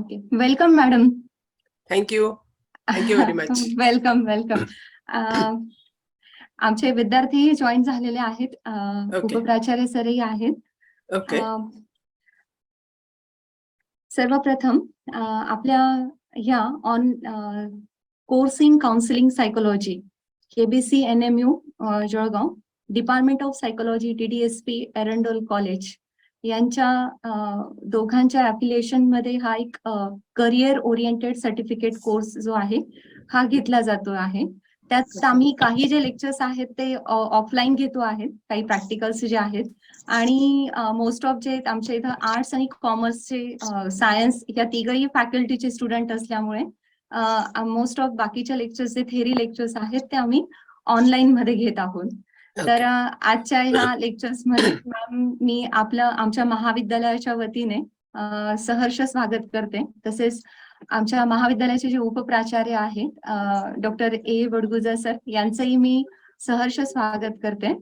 Okay, welcome madam. Thank you very much. Welcome welcome. आमचे विद्यार्थी join झालेले आहेत. ओके. उपप्राचार्य सरही आहेत. ओके. सर्वप्रथम आपल्या ह्या on course in counselling psychology KBC NMU Jalgaon, department of psychology DDSP Erandol college यांच्या दोघांच्या ॲफिलिएशन मध्ये हा एक करिअर ओरिएंटेड सर्टिफिकेट कोर्स जो आहे हा घेतला जातो आहे. त्यात आम्ही काही जे लेक्चर्स आहेत ते ऑफलाईन घेतो आहेत, काही प्रॅक्टिकल्स जे आहेत, आणि मोस्ट ऑफ जे आमच्या इथं आर्ट्स आणि कॉमर्सचे सायन्स या तिघही फॅकल्टीचे स्टुडंट असल्यामुळे मोस्ट ऑफ बाकीच्या लेक्चर्स जे थेरी लेक्चर्स आहेत ते आम्ही ऑनलाईन मध्ये घेत आहोत. तर आजच्या ह्या लेक्चर्स मध्ये मॅम मी आमच्या महाविद्यालयाच्या वतीने सहर्ष स्वागत करते. तसेच आमच्या महाविद्यालयाचे जे उपप्राचार्य आहेत डॉक्टर ए बडगुजर सर यांचंही मी सहर्ष स्वागत करते.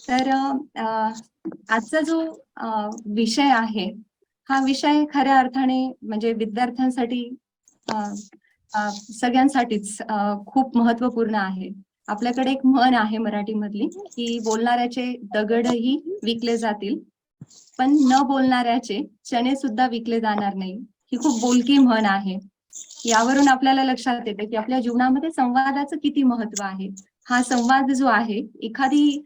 तर आजचा जो विषय आहे हा विषय खऱ्या अर्थाने म्हणजे विद्यार्थ्यांसाठी सगळ्यांसाठीच खूप महत्वपूर्ण आहे. आपल्याकडे एक म्हण आहे मराठीमधली की बोलणाऱ्याचे दगडही विकले जातील पण न बोलणाऱ्याचे चणे सुद्धा विकले जाणार नाही. ही खूप बोलकी म्हण आहे. यावरून आपल्याला लक्षात येते की आपल्या जीवनामध्ये संवादाचं किती महत्व आहे. हा संवाद जो आहे, एखादी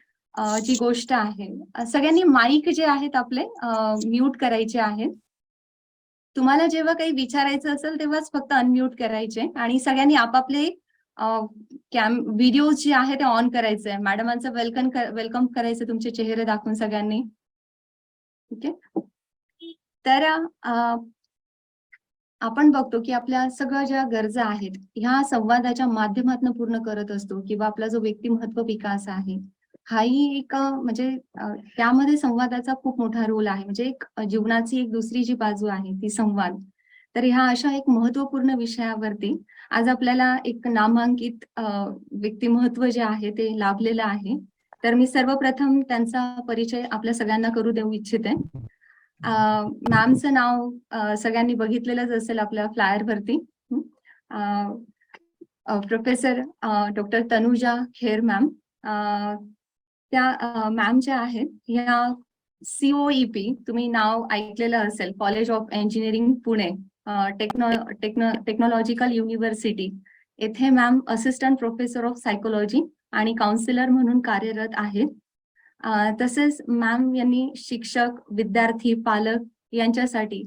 जी गोष्ट आहे, सगळ्यांनी माईक जे आहेत आपले म्यूट करायचे आहेत. तुम्हाला जेव्हा काही विचारायचं असेल तेव्हाच फक्त अनम्यूट करायचे आणि सगळ्यांनी आपापले व्हिडिओ जे आहे ते ऑन करायचे. मॅडमांचं वेलकम करायचं तुमचे चेहरे दाखवून सगळ्यांनी. ठीक आहे. तर आपण बघतो की आपल्या सगळ्या ज्या गरजा आहेत ह्या संवादाच्या माध्यमातून पूर्ण करत असतो किंवा आपला जो व्यक्तिमत्व विकास आहे हाही एक म्हणजे त्यामध्ये संवादाचा खूप मोठा रोल आहे. म्हणजे एक जीवनाची एक दुसरी जी बाजू आहे ती संवाद. तर ह्या अशा एक महत्वपूर्ण विषयावरती आज आपल्याला एक नामांकित व्यक्तिमत्व जे आहे ते लाभलेलं आहे. तर मी सर्वप्रथम त्यांचा परिचय आपल्या सगळ्यांना करू देऊ इच्छिते. मॅमचं नाव सगळ्यांनी बघितलेलंच असेल आपल्या फ्लायर वरती. Professor doctor Tanuja Kher ma'am. त्या मॅम ज्या आहेत ह्या COEP तुम्ही नाव ऐकलेलं असेल, college of engineering Pune, technological university येथे ma'am assistant professor of psychology आणि काउन्सिलर म्हणून कार्यरत आहेत. तसेच मॅम यांनी शिक्षक, विद्यार्थी, पालक यांच्यासाठी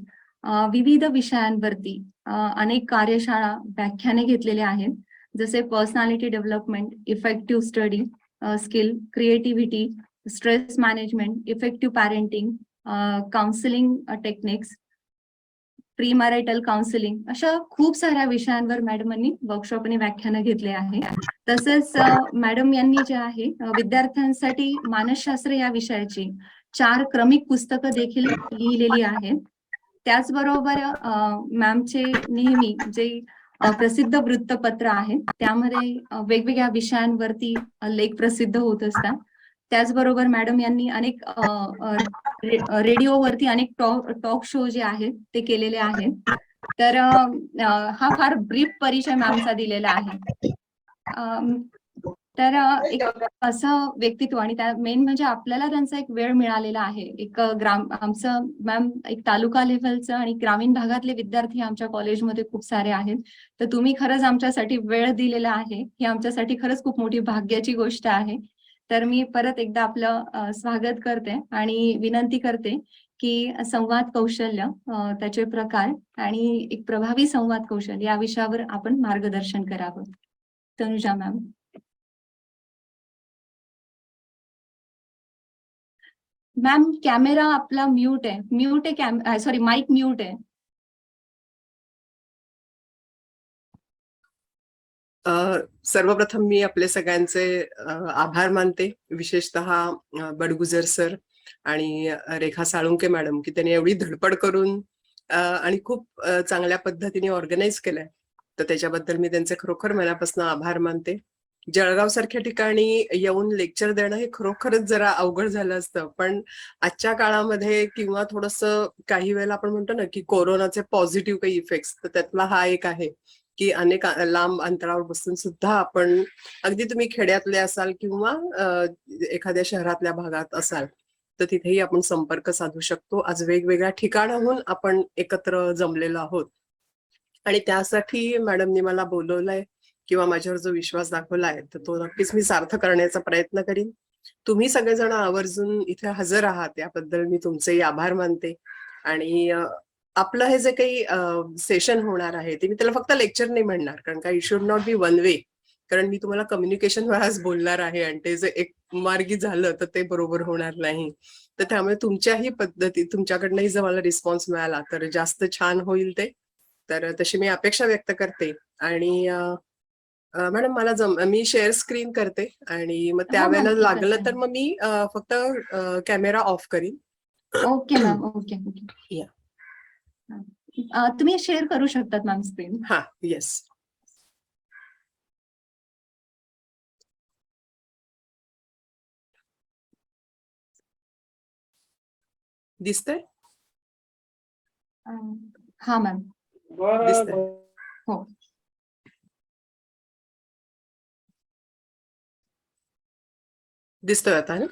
विविध विषयांवरती अनेक कार्यशाळा, व्याख्याने घेतलेले आहेत. जसे personality development, effective study skill, creativity, stress management, effective parenting, counselling techniques, pre marital counselling, अशा खूप साऱ्या विषयांवर मॅडमांनी वर्कशॉप आणि व्याख्यानं घेतले आहे. तसेच मॅडम यांनी जे आहे विद्यार्थ्यांसाठी मानसशास्त्र या विषयाची 4 क्रमिक पुस्तकं देखील लिहिलेली आहेत. त्याचबरोबर मॅमचे नेहमी जे प्रसिद्ध वृत्तपत्र आहे त्यामध्ये वेगवेगळ्या विषयांवरती लेख प्रसिद्ध होत असतात. त्याचबरोबर मॅडम यांनी अनेक रेडिओवरती अनेक टॉक शो जे आहेत ते केलेले आहेत. तर हा फार ब्रीफ परिचय मॅमचा दिलेला आहे. तर एक असं व्यक्तित्व आणि त्या मेन म्हणजे आपल्याला त्यांचा एक वेळ मिळालेला आहे. एक आमचं मॅम एक तालुका लेव्हलचं आणि ग्रामीण भागातले विद्यार्थी आमच्या कॉलेजमध्ये खूप सारे आहेत. तर तुम्ही खरंच आमच्यासाठी वेळ दिलेला आहे, ही आमच्यासाठी खरंच खूप मोठी भाग्याची गोष्ट आहे. तर मी परत एकदा आपलं स्वागत करते आणि विनंती करते की संवाद कौशल्य, त्याचे प्रकार आणि एक प्रभावी संवाद कौशल्य या विषयावर आपण मार्गदर्शन करावं. तनुजा मॅम. मॅम कॅमेरा आपला म्यूट आहे, सॉरी माईक म्यूट आहे. सर्वप्रथम मी आपले सगळ्यांचे आभार मानते, विशेषतः बडगुजर सर आणि रेखा साळुंके मॅडम की त्यांनी एवढी धडपड करून आणि खूप चांगल्या पद्धतीने ऑर्गनाईज केलंय. तर त्याच्याबद्दल मी त्यांचे खरोखर मनापासून आभार मानते. जळगाव सारख्या ठिकाणी येऊन लेक्चर देणं हे खरोखरच जरा अवघड झालं असतं. पण आजच्या काळामध्ये किंवा थोडंसं काही वेळेला आपण म्हणतो ना की कोरोनाचे पॉझिटिव्ह काही इफेक्ट्स, तर त्यातला हा एक आहे की अनेक लांब अंतरावर बसून सुद्धा आपण, अगदी तुम्ही खेड्यातले असाल किंवा एखाद्या शहरातल्या भागात असाल, तर तिथेही आपण संपर्क साधू शकतो. आज वेगवेगळ्या ठिकाणाहून आपण एकत्र जमलेलो आहोत आणि त्यासाठी मॅडमनी मला बोलवलंय किंवा माझ्यावर जो विश्वास दाखवलाय तर तो नक्कीच मी सार्थ करण्याचा प्रयत्न करीन. तुम्ही सगळेजण आवर्जून इथे हजर आहात याबद्दल मी तुमचेही आभार मानते. आणि आपलं हे जे काही सेशन होणार आहे ते मी त्याला फक्त लेक्चर नाही म्हणणार, कारण का it should not be one way. कारण मी तुम्हाला कम्युनिकेशन वरच बोलणार आहे आणि ते जे एक मार्गी झालं तर ते बरोबर होणार नाही. तर त्यामुळे तुमच्याही पद्धती, तुमच्याकडनंही जर मला रिस्पॉन्स मिळाला तर जास्त छान होईल ते. तर तशी मी अपेक्षा व्यक्त करते. आणि मॅडम मला मी शेअर स्क्रीन करते आणि मग हो त्यावेळेला मॅम, एकच लागलं तर आहे. मग मी फक्त कॅमेरा ऑफ करीन. Okay ma'am, okay okay. या. तुम्ही शेअर करू शकतात मॅम स्क्रीन. हा, येस. दिसतंय? हा मॅम. दिसतंय. हो. दिसतोय आता ना?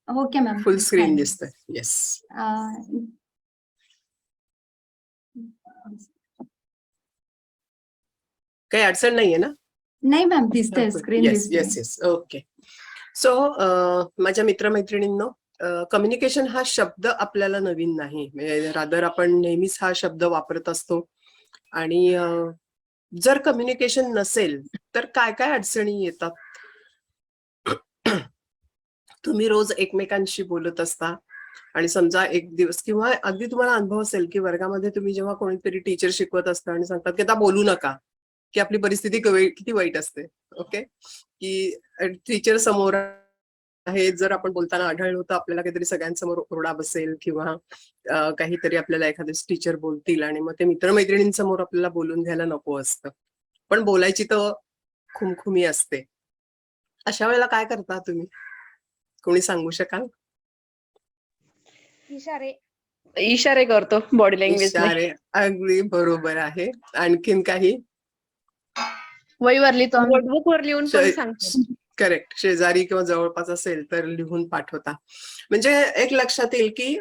Okay ma'am. फुल स्क्रीन दिसतंय. येस. काही अडचण नाहीये ना? नाही मॅम, दिसतंय, स्क्रीन येस दिसतंय. Yes yes. ओके. सो माझ्या मित्रमैत्रिणींनो, कम्युनिकेशन हा शब्द आपल्याला नवीन नाही. रादर आपण नेहमीच हा शब्द वापरत असतो. आणि जर कम्युनिकेशन नसेल तर काय काय अडचणी येतात? तुम्ही रोज एकमेकांशी बोलत असता आणि समजा एक दिवस किंवा अगदी तुम्हाला अनुभव असेल की वर्गामध्ये तुम्ही जेव्हा कोणीतरी टीचर शिकवत असता आणि सांगतात की आता बोलू नका, की आपली परिस्थिती किती वाईट असते. ओके, की टीचर समोर आहे, जर आपण बोलताना आढळलं होतं आपल्याला काहीतरी सगळ्यांसमोर ओरडा बसेल किंवा काहीतरी आपल्याला एखादे टीचर बोलतील आणि मग ते मित्रमैत्रिणींसमोर आपल्याला बोलून घ्यायला नको असतं, पण बोलायची तर खुमखुमी असते. अशा वेळेला काय करता तुम्ही? कोणी सांगू शकाल? इशारे करतो बॉडी लँग्वेज. इशारे, अगदी बरोबर आहे. आणखीन काही? वहीवर लिहितो, नोटबुक वर लिहून पण सांगतो. करेक्ट. शेजारी किंवा जवळपास असेल तर लिहून पाठवता. म्हणजे एक लक्षात येईल की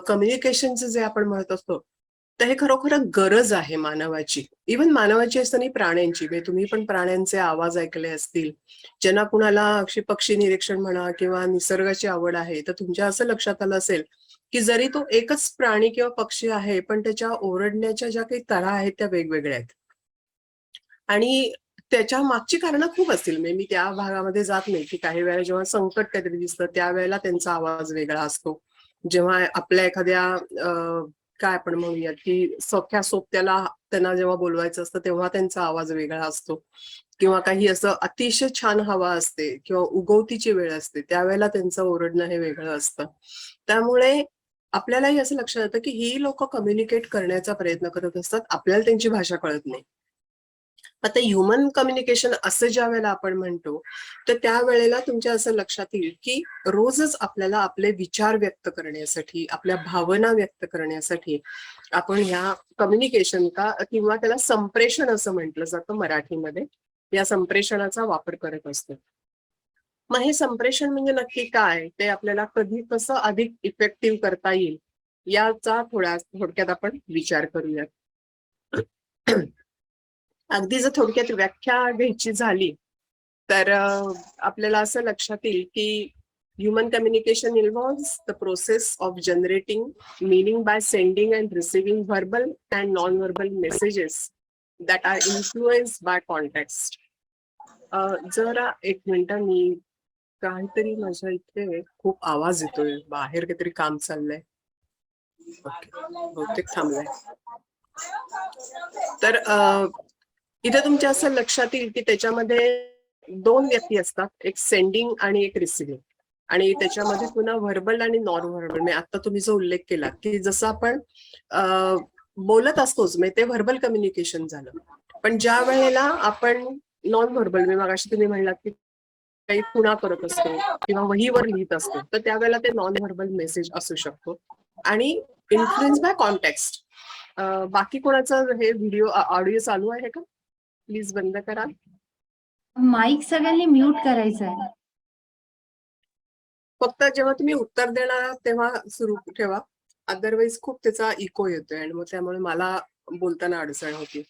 कम्युनिकेशनचं जे आपण म्हणत असतो तर हे खरोखर गरज आहे मानवाची. इव्हन मानवाची असताना प्राण्यांची. म्हणजे तुम्ही पण प्राण्यांचे आवाज ऐकले असतील. ज्यांना कुणाला पक्षी निरीक्षण म्हणा किंवा निसर्गाची आवड आहे तर तुमच्या असं लक्षात आलं असेल की जरी तो एकच प्राणी किंवा पक्षी आहे पण त्याच्या ओरडण्याच्या ज्या काही तऱ्हा आहेत त्या वेगवेगळ्या आहेत. आणि त्याच्या मागची कारणं खूप असतील. म्हणजे मी त्या भागामध्ये जात नाही की काही वेळेला जेव्हा संकट काहीतरी दिसतं त्यावेळेला त्यांचा आवाज वेगळा असतो. जेव्हा आपल्या एखाद्या काय आपण म्हणूयात की सख्या सोबत्याला त्यांना जेव्हा बोलवायचं असतं तेव्हा त्यांचा आवाज वेगळा असतो. किंवा काही असं अतिशय छान हवा असते किंवा उगवतीची वेळ असते त्यावेळेला त्यांचं ओरडणं हे वेगळं असतं. त्यामुळे आपल्यालाही असं लक्षात येतं की ही लोक कम्युनिकेट करण्याचा प्रयत्न करत असतात, आपल्याला त्यांची भाषा कळत नाही. आता ह्युमन कम्युनिकेशन असं ज्या वेळेला आपण म्हणतो तर त्यावेळेला तुमच्या असं लक्षात येईल की रोजच आपल्याला आपले विचार व्यक्त करण्यासाठी, आपल्या भावना व्यक्त करण्यासाठी आपण ह्या कम्युनिकेशन का किंवा त्याला संप्रेषण असं म्हटलं जातं मराठीमध्ये, या संप्रेषणाचा वापर करत असतो. मग हे संप्रेषण म्हणजे नक्की काय, ते आपल्याला कधी कसं अधिक इफेक्टिव्ह करता येईल याचा थोडक्यात आपण विचार करूयात. अगदी जर थोडक्यात व्याख्या घ्यायची झाली तर आपल्याला असं लक्षात येईल की human communication involves the process of generating meaning by sending and receiving verbal and non verbal messages that are influenced by context. जरा एक मिनिट, मी काहीतरी माझ्या इथे खूप आवाज येतोय, बाहेर काहीतरी काम चाललंय. बहुतेक थांबलंय. तर इथे तुमच्या असं लक्षात येईल की त्याच्यामध्ये दोन व्यक्ती असतात, एक सेंडिंग आणि एक रिसिव्हिंग. आणि त्याच्यामध्ये पुन्हा व्हर्बल आणि नॉन व्हर्बल. म्हणजे आता तुम्ही जो उल्लेख केला की जसं आपण बोलत असतोच, म्हणजे ते व्हर्बल कम्युनिकेशन झालं. पण ज्या वेळेला आपण नॉन व्हर्बल, मी मगाशी तुम्ही म्हणलात की काही खुणा करत असतो किंवा वहीवर लिहित असतो, तर त्यावेळेला ते नॉन व्हर्बल मेसेज असू शकतो. आणि इन्फ्लुएन्स बाय कॉन्टेक्स्ट. बाकी कोणाचं हे व्हिडिओ ऑडिओ चालू आहे का? प्लीज बंद करा. माईक सगळ्यांनी म्यूट करायचा आहे. फक्त जेव्हा तुम्ही उत्तर देणार आहात तेव्हा सुरू ठेवा. अदरवाईज खूप त्याचा इको येतोय आणि मग त्यामुळे मला बोलताना अडचण होती.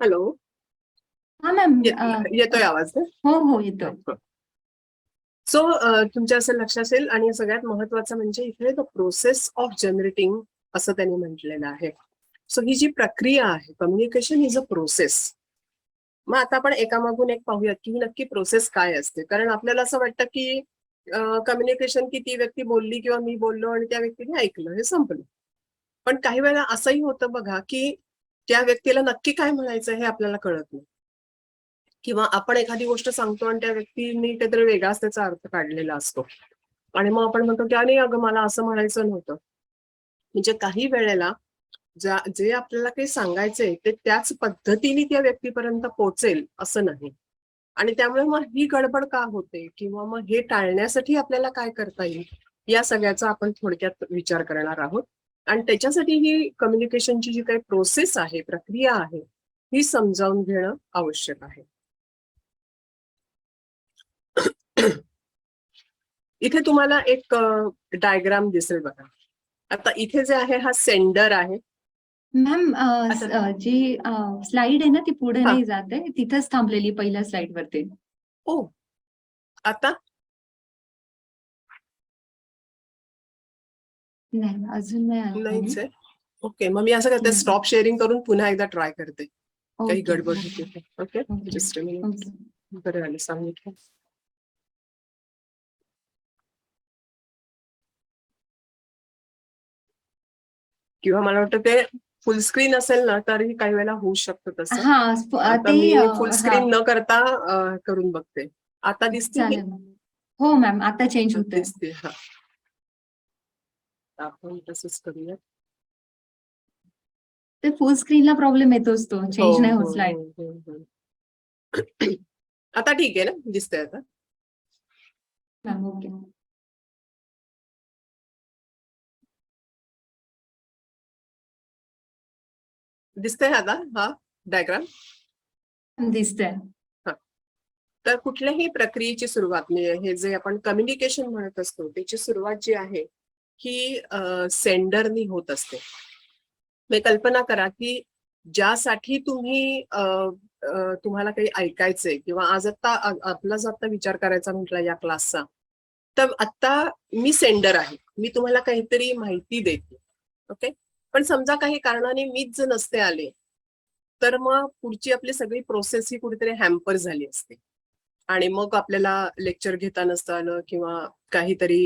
हॅलो, हा मॅम. येतोय आवाज ना? हो हो येतोय. सो तुमच्या असं लक्ष असेल, आणि सगळ्यात महत्वाचं म्हणजे इथे द प्रोसेस ऑफ जनरेटिंग असं त्यांनी म्हटलेलं आहे. सो ही जी प्रक्रिया आहे, कम्युनिकेशन इज अ प्रोसेस. मग आता आपण एकामागून एक पाहूयात की ही नक्की प्रोसेस काय असते. कारण आपल्याला असं वाटतं की कम्युनिकेशन की ती व्यक्ती बोलली किंवा मी बोललो आणि त्या व्यक्तीने ऐकलं, हे संपलं. पण काही वेळा असंही होतं बघा की त्या व्यक्तीला नक्की काय म्हणायचं हे आपल्याला कळत नाही, किंवा आपण एखादी गोष्ट सांगतो आणि त्या व्यक्तीने काहीतरी वेगळाच त्याचा अर्थ काढलेला असतो आणि मग आपण म्हणतो की अरे अगं मला असं म्हणायचं नव्हतं. म्हणजे काही वेळेला जे आपल्याला काही सांगायचंय ते त्याच पद्धतीने त्या व्यक्तीपर्यंत पोहोचेल असं नाही. आणि त्यामुळे मग ही गडबड का होते, किंवा मग हे टाळण्यासाठी आपल्याला काय करता येईल, या सगळ्याचा आपण थोडक्यात विचार करणार आहोत. आणि त्याच्यासाठी ही कम्युनिकेशनची जी काही प्रोसेस आहे, प्रक्रिया आहे, ही समजावून घेणं आवश्यक आहे. इथे तुम्हाला एक डायग्राम दिसेल बघा. आता इथे जे आहे हा सेंडर आहे. मॅम जी स्लाइड आहे ना ती पुढे हा. नाही जाते, तिथंच थांबलेली पहिल्या स्लाइड वरती. ओ, आता नाही अजून नाही आलं. नाहीच आहे. ओके, मग मी असं करते, नाही. स्टॉप शेअरिंग करून पुन्हा एकदा ट्राय करते. काही ओके, गडबड ओके, होते. Okay, okay, just a minute. Okay. बरं झालं सांगितलं. किंवा मला वाटतं ते फुल स्क्रीन असेल ना तरी काही वेळेला होऊ शकतं तसं. हा आता ते मी फुल हा स्क्रीन न करता करून बघते. आता दिसते ही? चालेल. हो मॅम आता चेंज होतंय. दिसते. हा, आपण तसंच करूया. ते फुल स्क्रीनला प्रॉब्लेम येतोच, तो चेंज नाही होत स्लाइड. हो. आता ठीक आहे ना, दिसतंय आता. Ma'am okay. दिसतंय आता हा डायग्राम? दिसतंय. तर कुठल्याही प्रक्रियेची सुरुवात, म्हणजे हे जे आपण कम्युनिकेशन म्हणत असतो त्याची सुरुवात जी आहे ही सेंडरनी होत असते. म्हणजे कल्पना करा की ज्यासाठी तुम्ही तुम्हाला काही ऐकायचंय, किंवा आज आता आपला जो आता विचार करायचा म्हटला या क्लासचा, तर आता मी सेंडर आहे, मी तुम्हाला काहीतरी माहिती देते. ओके, पण समजा काही कारणाने मीच जर नसते आले तर मग पुढची आपली सगळी प्रोसेस ही कुठेतरी हॅम्पर झाली असते आणि मग आपल्याला लेक्चर घेता नसतं आलं, किंवा काहीतरी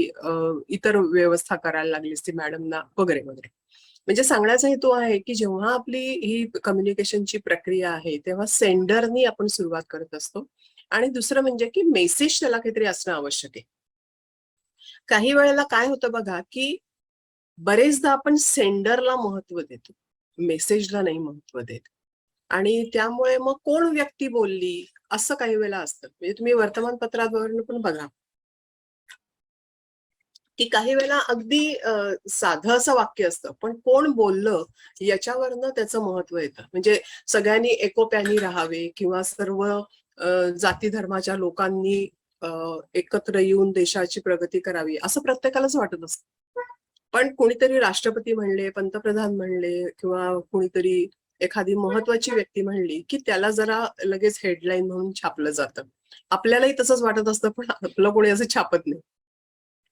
इतर व्यवस्था करायला लागली असती मॅडमना वगैरे वगैरे. म्हणजे सांगण्याचा हेतू आहे की जेव्हा आपली ही कम्युनिकेशनची प्रक्रिया आहे तेव्हा सेंडरनी आपण सुरुवात करत असतो. आणि दुसरं म्हणजे की मेसेज त्याला काहीतरी असणं आवश्यक आहे. काही वेळेला काय होतं बघा की बरेचदा आपण सेंडरला महत्व देतो, मेसेजला नाही महत्व देत. आणि त्यामुळे मग कोण व्यक्ती बोलली असं काही वेळेला असतं. म्हणजे तुम्ही वर्तमानपत्रावरून पण बघा की काही वेळेला अगदी साधं असं वाक्य असतं, पण कोण बोललं याच्यावरनं त्याचं महत्व येतं. म्हणजे सगळ्यांनी एकोप्याने राहावे, किंवा सर्व जाती धर्माच्या लोकांनी एकत्र येऊन देशाची प्रगती करावी असं प्रत्येकालाच वाटत असतं. पण कोणीतरी राष्ट्रपती म्हणले, पंतप्रधान म्हणले, किंवा कोणीतरी एखादी महत्वाची व्यक्ती म्हणली की त्याला जरा लगेच हेडलाईन म्हणून छापलं जातं. आपल्यालाही तसंच वाटत असतं, पण आपलं कोणी असं छापत नाही,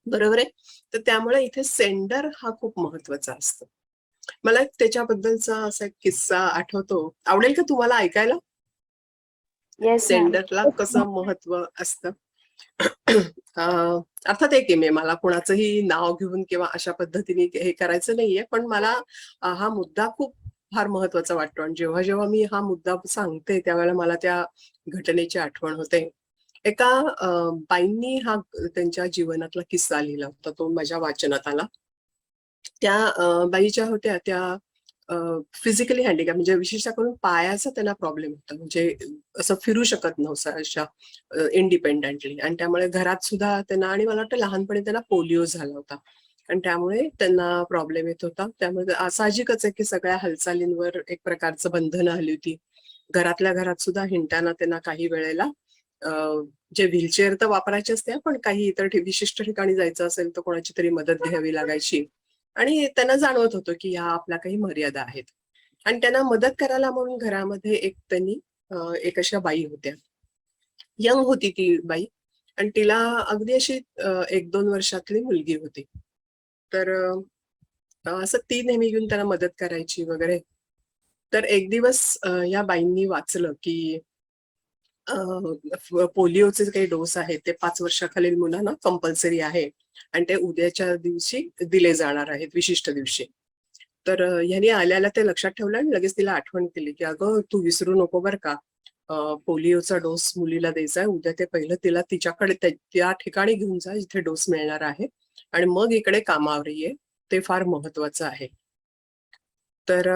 बरोबर आहे. तर त्यामुळे इथे सेंडर हा खूप महत्वाचा असतो. मला एक त्याच्याबद्दलचा असा एक किस्सा आठवतो, आवडेल का तुम्हाला ऐकायला? Yes ma'am. सेंडरला कसं महत्व असतं. अर्थात एक आहे, मला कोणाचंही नाव घेऊन किंवा अशा पद्धतीने हे करायचं नाहीये, पण मला हा मुद्दा खूप फार महत्वाचा वाटतो आणि जेव्हा जेव्हा मी हा मुद्दा सांगते त्यावेळेला मला त्या घटनेची आठवण होते. एका बाईंनी हा त्यांच्या जीवनातला किस्सा लिहिला होता, तो माझ्या वाचनात आला. त्या बाई होत्या त्या फिजिकली हँडिकॅप, म्हणजे विशेषतः करून पायाचा त्यांना प्रॉब्लेम होता, म्हणजे असं फिरू शकत नव्हतं अशा इंडिपेंडेंटली, आणि त्यामुळे घरात सुद्धा त्यांना, आणि मला वाटतं लहानपणी त्यांना पोलिओ झाला होता आणि त्यामुळे त्यांना प्रॉब्लेम येत होता. त्यामुळे साहजिकच आहे की सगळ्या हालचालींवर एक प्रकारचं बंधनं आली होती. घरातल्या घरात सुद्धा हिंडताना त्यांना काही वेळेला जे व्हीलचेअर तर वापरायचे असते, पण काही इतर विशिष्ट ठिकाणी जायचं असेल तर कोणाची तरी मदत घ्यावी लागायची आणि त्यांना जाणवत होतं की ह्या आपल्या काही मर्यादा आहेत. आणि त्यांना मदत करायला म्हणून घरामध्ये एक अशा बाई होत्या. यंग होती ती बाई आणि तिला अगदी अशी 1-2 वर्षातली मुलगी होती. तर असं ती नेहमी येऊन त्यांना मदत करायची वगैरे. तर एक दिवस या बाईंनी वाचलं की पोलिओचे काही डोस आहेत ते 5 वर्षाखालील मुलांना कंपल्सरी आहे आणि ते उद्याच्या दिवशी दिले जाणार आहेत, विशिष्ट दिवशी. तर ह्यांनी आल्याला ते लक्षात ठेवलं आणि लगेच तिला आठवण केली की अगं तू विसरू नको बरं का, पोलिओचा डोस मुलीला द्यायचा आहे उद्या, ते पहिलं तिला तिच्याकडे त्या ठिकाणी घेऊन जा जिथे डोस मिळणार आहे आणि मग इकडे कामावर ये, ते फार महत्वाचं आहे. तर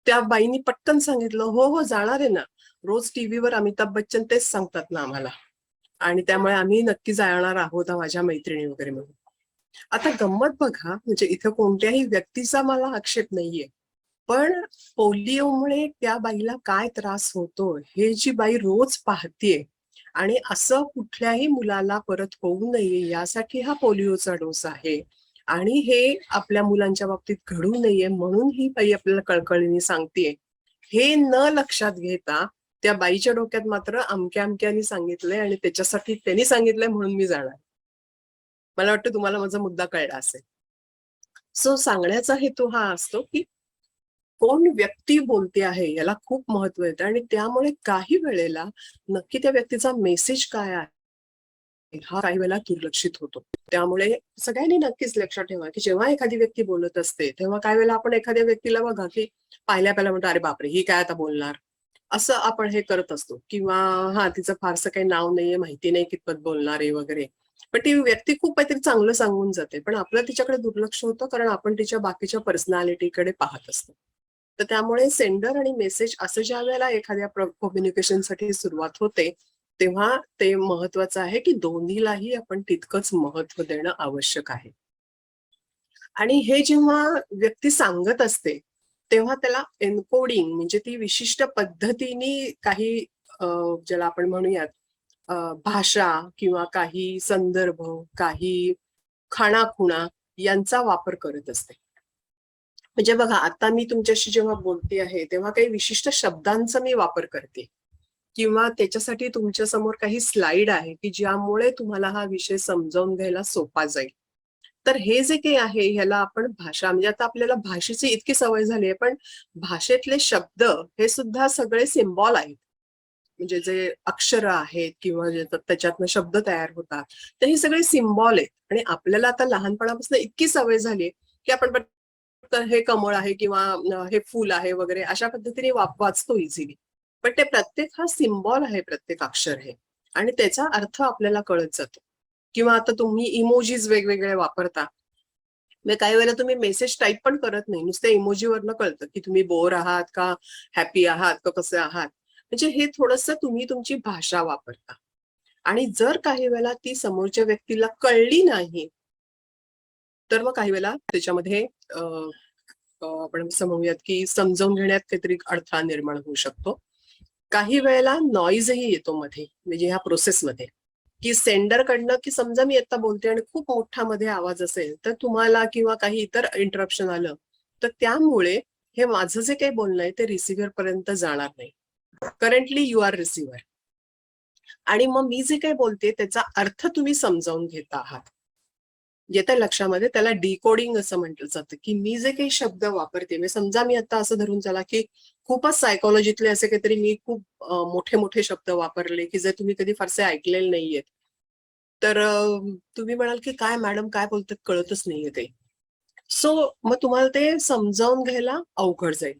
त्या बाईंनी पटकन सांगितलं, हो हो जाणार आहे ना, रोज टीव्हीवर अमिताभ बच्चन तेच सांगतात ना आम्हाला, आणि त्यामुळे आम्ही नक्की जाणार आहोत माझ्या मैत्रिणी वगैरे म्हणून. आता गंमत बघा, म्हणजे इथं कोणत्याही व्यक्तीचा मला आक्षेप नाहीये, पण पोलिओमुळे त्या बाईला काय त्रास होतो हे जी बाई रोज पाहतीये, आणि असं कुठल्याही मुलाला परत होऊ नये यासाठी हा पोलिओचा डोस आहे आणि हे आपल्या मुलांच्या बाबतीत घडू नये म्हणून ही बाई आपल्याला कळकळीने सांगतेय, हे न लक्षात घेता त्या बाईच्या डोक्यात मात्र अमक्या अमक्यानी सांगितलंय आणि त्याच्यासाठी त्यांनी सांगितलंय म्हणून मी जाणार. मला वाटतं तुम्हाला माझा मुद्दा कळला असेल. सो सांगण्याचा हेतू हा असतो की कोण व्यक्ती बोलते आहे याला खूप महत्व येतं आणि त्यामुळे काही वेळेला नक्की त्या व्यक्तीचा मेसेज काय आहे हा काही वेळेला दुर्लक्षित होतो. त्यामुळे सगळ्यांनी नक्कीच लक्षात ठेवा की जेव्हा एखादी व्यक्ती बोलत असते तेव्हा काही वेळेला आपण एखाद्या व्यक्तीला बघा की पाहिल्या पहिल्या म्हणतो अरे बापरे ही काय आता बोलणार, असं आपण हे करत असतो, किंवा हा तिचं फारसं काही नाव नाहीये, माहिती नाही कितपत बोलणार आहे वगैरे, पण ती व्यक्ती खूप काहीतरी चांगलं सांगून जाते, पण आपलं तिच्याकडे दुर्लक्ष होतं कारण आपण तिच्या बाकीच्या पर्सनॅलिटीकडे पाहत असतो. तर त्यामुळे सेंडर आणि मेसेज असं ज्या वेळेला एखाद्या कम्युनिकेशनसाठी सुरुवात होते तेव्हा ते महत्वाचं आहे की दोन्हीलाही आपण तितकंच महत्व देणं आवश्यक आहे. आणि हे जेव्हा व्यक्ती सांगत असते तेव्हा त्याला एन्कोडिंग म्हणजे ती विशिष्ट पद्धतीने काही ज्याला आपण म्हणूयात भाषा किंवा काही संदर्भ, काही खाणाखुणा यांचा वापर करत असते. म्हणजे बघा आता मी तुमच्याशी जेव्हा बोलते आहे तेव्हा काही विशिष्ट शब्दांचा मी वापर करते किंवा त्याच्यासाठी तुमच्या समोर काही स्लाइड आहे की ज्यामुळे तुम्हाला हा विषय समजावून घ्यायला सोपा जाईल. तर हे जे काही आहे ह्याला आपण भाषा, म्हणजे आता आपल्याला भाषेची इतकी सवय झाली आहे, पण भाषेतले शब्द हे सुद्धा सगळे सिम्बॉल आहेत, म्हणजे जे अक्षर आहेत किंवा त्याच्यातनं शब्द तयार होतात तर हे सगळे सिम्बॉल आहेत. आणि आपल्याला आता लहानपणापासून इतकी सवय झाली की आपण हे कमळ आहे किंवा हे फुल आहे वगैरे अशा पद्धतीने वाचतो इझिली, पण ते प्रत्येक हा सिम्बॉल आहे, प्रत्येक अक्षर हे, आणि त्याचा अर्थ आपल्याला कळत जातो. किंवा आता तुम्ही इमोजीज वेगवेगळे वापरता, म्हणजे काही वेळेला तुम्ही मेसेज टाईप पण करत नाही, नुसत्या इमोजीवरनं कळतं की तुम्ही बोर आहात का हॅपी आहात का कसे आहात, म्हणजे हे थोडंसं तुम्ही तुमची भाषा वापरता. आणि जर काही वेळेला ती समोरच्या व्यक्तीला कळली नाही तर मग काही वेळेला त्याच्यामध्ये आपण असं म्हणूयात की समजावून घेण्यात काहीतरी अडथळा निर्माण होऊ शकतो. काही वेळेला नॉईजही येतो मध्ये, म्हणजे ह्या प्रोसेसमध्ये, की सेंडर कडनं, की समजा मी आता बोलते आणि खूप मोठा मध्ये आवाज असेल तर तुम्हाला किंवा काही इतर इंटरप्शन आलं तर त्यामुळे हे माझं जे काही बोलणं आहे ते रिसिव्हर पर्यंत जाणार नाही. करंटली यू आर रिसिव्हर, आणि मग मी जे काही बोलते त्याचा अर्थ तुम्ही समजावून घेत आहात. येत्या लक्षामध्ये त्याला डिकोडिंग असं म्हटलं जातं, की मी जे काही शब्द वापरते, म्हणजे समजा मी आता असं धरून चला की खूपच सायकोलॉजीतले असे काहीतरी मी खूप मोठे मोठे शब्द वापरले की जे तुम्ही कधी फारसे ऐकलेले नाहीयेत, तर तुम्ही म्हणाल की काय मॅडम काय बोलतात कळतच नाहीये काही. सो मग तुम्हाला ते समजावून घ्यायला अवघड जाईल.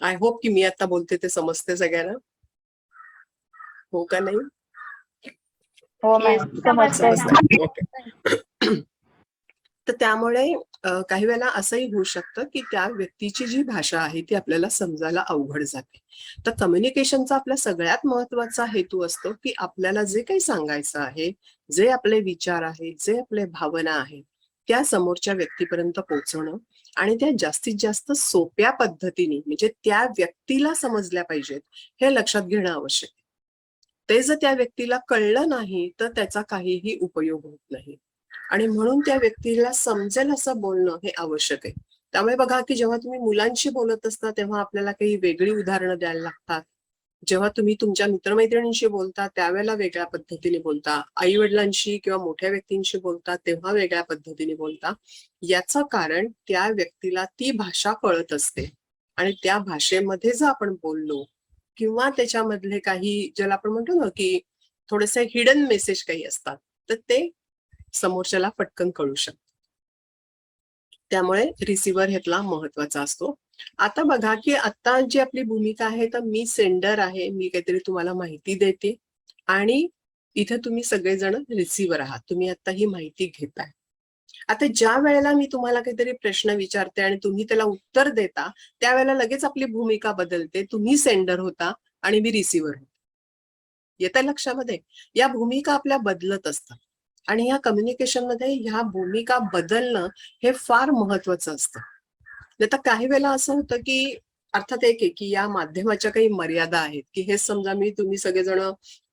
आय होप की मी आता बोलते ते समजते सगळ्यांना. हो का नाही? हो Yes, मॅम समजतंय. समजतंय. ओके. तर त्यामुळे काही वेळेला असंही होऊ शकतं की त्या व्यक्तीची जी भाषा आहे ती आपल्याला समजायला अवघड जाते. तर कम्युनिकेशनचा आपला सगळ्यात महत्वाचा हेतू असतो की आपल्याला जे काही सांगायचं आहे, जे आपले विचार आहेत, जे आपले भावना आहेत, त्या समोरच्या व्यक्तीपर्यंत पोहोचवणं आणि त्या जास्तीत जास्त सोप्या पद्धतीने म्हणजे त्या व्यक्तीला समजल्या पाहिजेत हे लक्षात घेणं आवश्यक आहे. ते जर त्या व्यक्तीला कळलं नाही तर त्याचा काहीही उपयोग होत नाही. आणि म्हणून त्या व्यक्तीला समजेल असं बोलणं हे आवश्यक आहे. त्यामुळे बघा की जेव्हा तुम्ही मुलांशी बोलत असता तेव्हा आपल्याला काही वेगळी उदाहरणं द्यायला लागतात. जेव्हा तुम्ही तुमच्या मित्रमैत्रिणींशी बोलता त्यावेळेला वेगळ्या पद्धतीने बोलता, आई वडिलांशी किंवा मोठ्या व्यक्तींशी बोलता तेव्हा वेगळ्या पद्धतीने बोलता. याचं कारण त्या व्यक्तीला ती भाषा कळत असते आणि त्या भाषेमध्ये जर आपण बोललो किंवा त्याच्यामधले काही ज्याला आपण म्हणतो ना की थोडेसे हिडन मेसेज काही असतात तर ते समोरच्याला पटकन कळू शकतं. त्यामुळे रिसिव्हर ह्यातला महत्वाचा असतो. आता बघा की आता जी आपली भूमिका आहे तर मी सेंडर आहे, मी काहीतरी तुम्हाला माहिती देते आणि इथे तुम्ही सगळेजण रिसिव्हर आहात, तुम्ही आता ही माहिती घेताय. आता ज्या वेळेला मी तुम्हाला काहीतरी प्रश्न विचारते आणि तुम्ही त्याला उत्तर देता त्यावेळेला लगेच आपली भूमिका बदलते. तुम्ही सेंडर होता आणि मी रिसिव्हर होते. येतंय लक्षामध्ये? या भूमिका आपल्या बदलत असतात आणि या कम्युनिकेशन मध्ये ह्या भूमिका बदलणं हे फार महत्वाचं असतं. नाही तर काही वेळेला असं होतं की अर्थात एक आहे की या माध्यमाच्या काही मर्यादा आहेत की हे समजा तुम्ही सगळेजण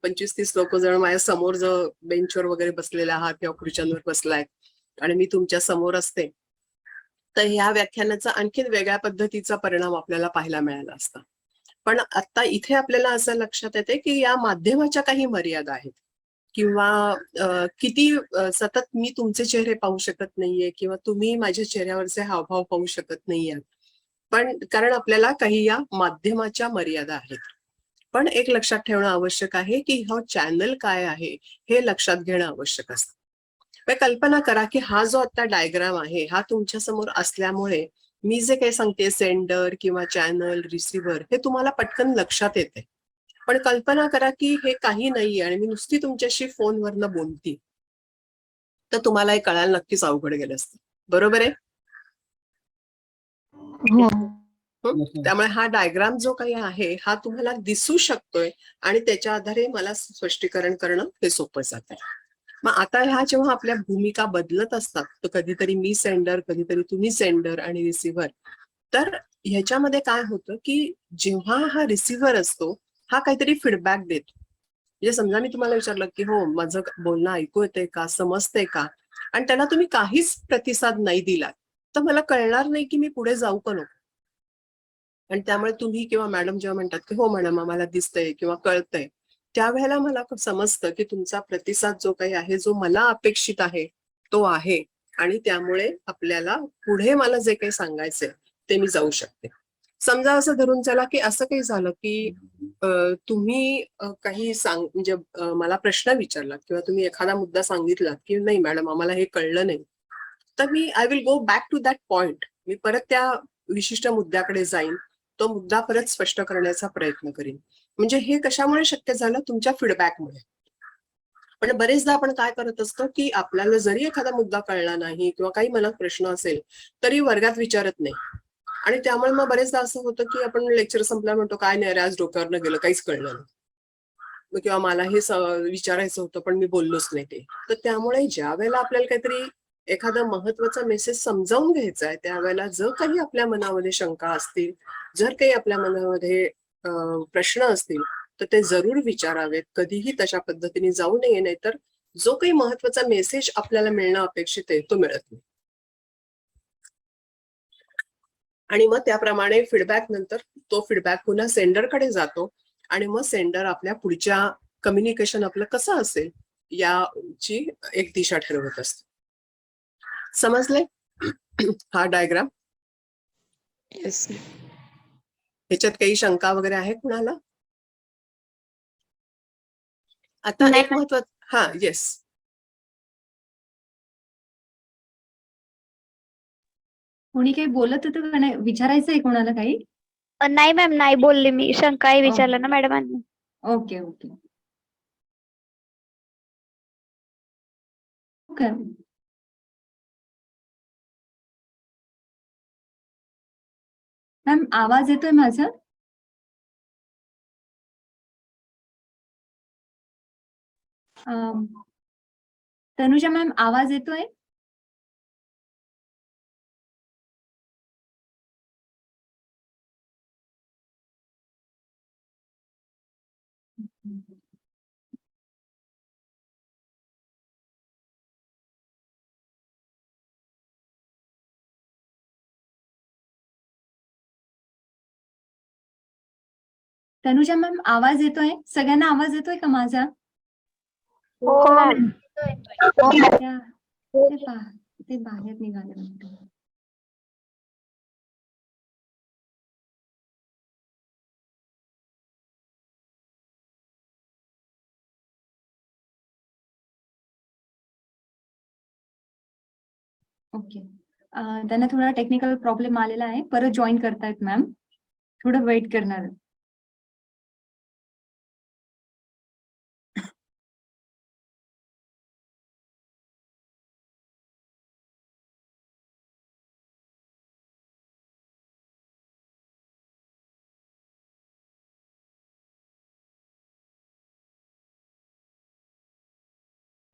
25-30 लोक जण माझ्या समोर जर बेंचवर वगैरे बसलेले आहात किंवा खुर्च्यांवर बसलाय आणि मी तुमच्या समोर असते तर ह्या व्याख्यानाचा आणखीन वेगळ्या पद्धतीचा परिणाम आपल्याला पाहायला मिळाला असता. पण आता इथे आपल्याला असं लक्षात येते की या माध्यमाच्या काही मर्यादा आहेत किंवा किती सतत मी तुमचे चेहरे पाहू शकत नाहीये किंवा तुम्ही माझ्या चेहऱ्यावरचे हावभाव पाहू शकत नाहीये. पण कारण आपल्याला काही या माध्यमाच्या मर्यादा आहेत. पण एक लक्षात ठेवणं आवश्यक आहे की हा चॅनल काय आहे हे लक्षात घेणं आवश्यक असतं. कल्पना करा की हा जो आता डायग्राम आहे हा तुमच्या समोर असल्यामुळे मी जे काही सांगते सेंडर किंवा चॅनल रिसिव्हर हे तुम्हाला पटकन लक्षात येते. पण कल्पना करा की हे काही नाहीये आणि मी नुसती तुमच्याशी फोनवरनं बोलती तर तुम्हाला हे कळायला नक्कीच अवघड गेलं असतं. बरोबर आहे? त्यामुळे हा डायग्राम जो काही आहे हा तुम्हाला दिसू शकतोय आणि त्याच्या आधारे मला स्पष्टीकरण करणं हे सोपं जातं. मग आता ह्या जेव्हा आपल्या भूमिका बदलत असतात तर कधीतरी मी सेंडर कधीतरी तुम्ही सेंडर आणि रिसिव्हर तर ह्याच्यामध्ये काय होतं की जेव्हा हा रिसिव्हर असतो हा काहीतरी फीडबॅक देतो. म्हणजे समजा मी तुम्हाला विचारलं की हो माझं बोलणं ऐकू येतंय का समजतंय का आणि त्याला तुम्ही काहीच प्रतिसाद नाही दिलात तर मला कळणार नाही की मी पुढे जाऊ का नको. आणि त्यामुळे तुम्ही किंवा मॅडम जेव्हा म्हणतात की हो मॅडम आम्हाला दिसतंय किंवा कळतंय त्यावेळेला मला समजतं की तुमचा प्रतिसाद जो काही आहे जो मला अपेक्षित आहे तो आहे आणि त्यामुळे आपल्याला पुढे मला जे काही सांगायचंय ते मी जाऊ शकते. समजा असं धरून चला की असं काही झालं की तुम्ही काही म्हणजे मला प्रश्न विचारलात किंवा तुम्ही एखादा मुद्दा सांगितलात की नाही मॅडम आम्हाला हे कळलं नाही तर मी I will go back to that point. मी परत त्या विशिष्ट मुद्द्याकडे जाईन, तो मुद्दा परत स्पष्ट करण्याचा प्रयत्न करीन. म्हणजे हे कशामुळे शक्य झालं तुमच्या फीडबॅकमुळे. पण बरेचदा आपण काय करत असतो की आपल्याला जरी एखादा मुद्दा कळला नाही किंवा काही मनात प्रश्न असेल तरी वर्गात विचारत नाही आणि त्यामुळे मग बरेचदा असं होतं की आपण लेक्चर संपला म्हणतो काय नाही रे आज डोक्यावरनं गेलं काहीच कळलं नाही किंवा मला हे विचारायचं होतं पण मी बोललोच नाही ते. तर त्यामुळे ज्या वेळेला आपल्याला काहीतरी एखादा महत्वाचा मेसेज समजावून घ्यायचा आहे त्यावेळेला जर काही आपल्या मनामध्ये शंका असतील जर काही आपल्या मनामध्ये प्रश्न असतील तर ते जरूर विचारावेत. कधीही तशा पद्धतीने जाऊ नये नाहीतर जो काही महत्वाचा मेसेज आपल्याला मिळणं अपेक्षित आहे तो मिळत नाही. आणि मग त्याप्रमाणे फीडबॅक नंतर तो फीडबॅक पुन्हा सेंडरकडे जातो आणि मग सेंडर आपल्या पुढच्या कम्युनिकेशन आपलं कसं असेल याची एक दिशा ठरवत असतो. समजले हा डायग्राम? येस. ह्याच्यात काही शंका वगैरे आहे कुणाला? आता नाही. एक महत्वाचं येस कोणी काही बोलत होतं का नाही? विचारायचंय कोणाला काही? नाही मॅम, नाही बोलले मी. शंकाही विचारलं ना मॅडमांनी. Okay okay. ओके. मॅम आवाज येतोय माझा? तनुजा मॅम आवाज येतोय? तनुजा मॅम आवाज येतोय? सगळ्यांना आवाज येतोय का माझा? हो मॅम. ते बाहेर निघाले म्हणते. ओके. त्यांना थोडा टेक्निकल प्रॉब्लेम आलेला आहे. परत जॉईन करतायत मॅम. थोडं वेट करणार.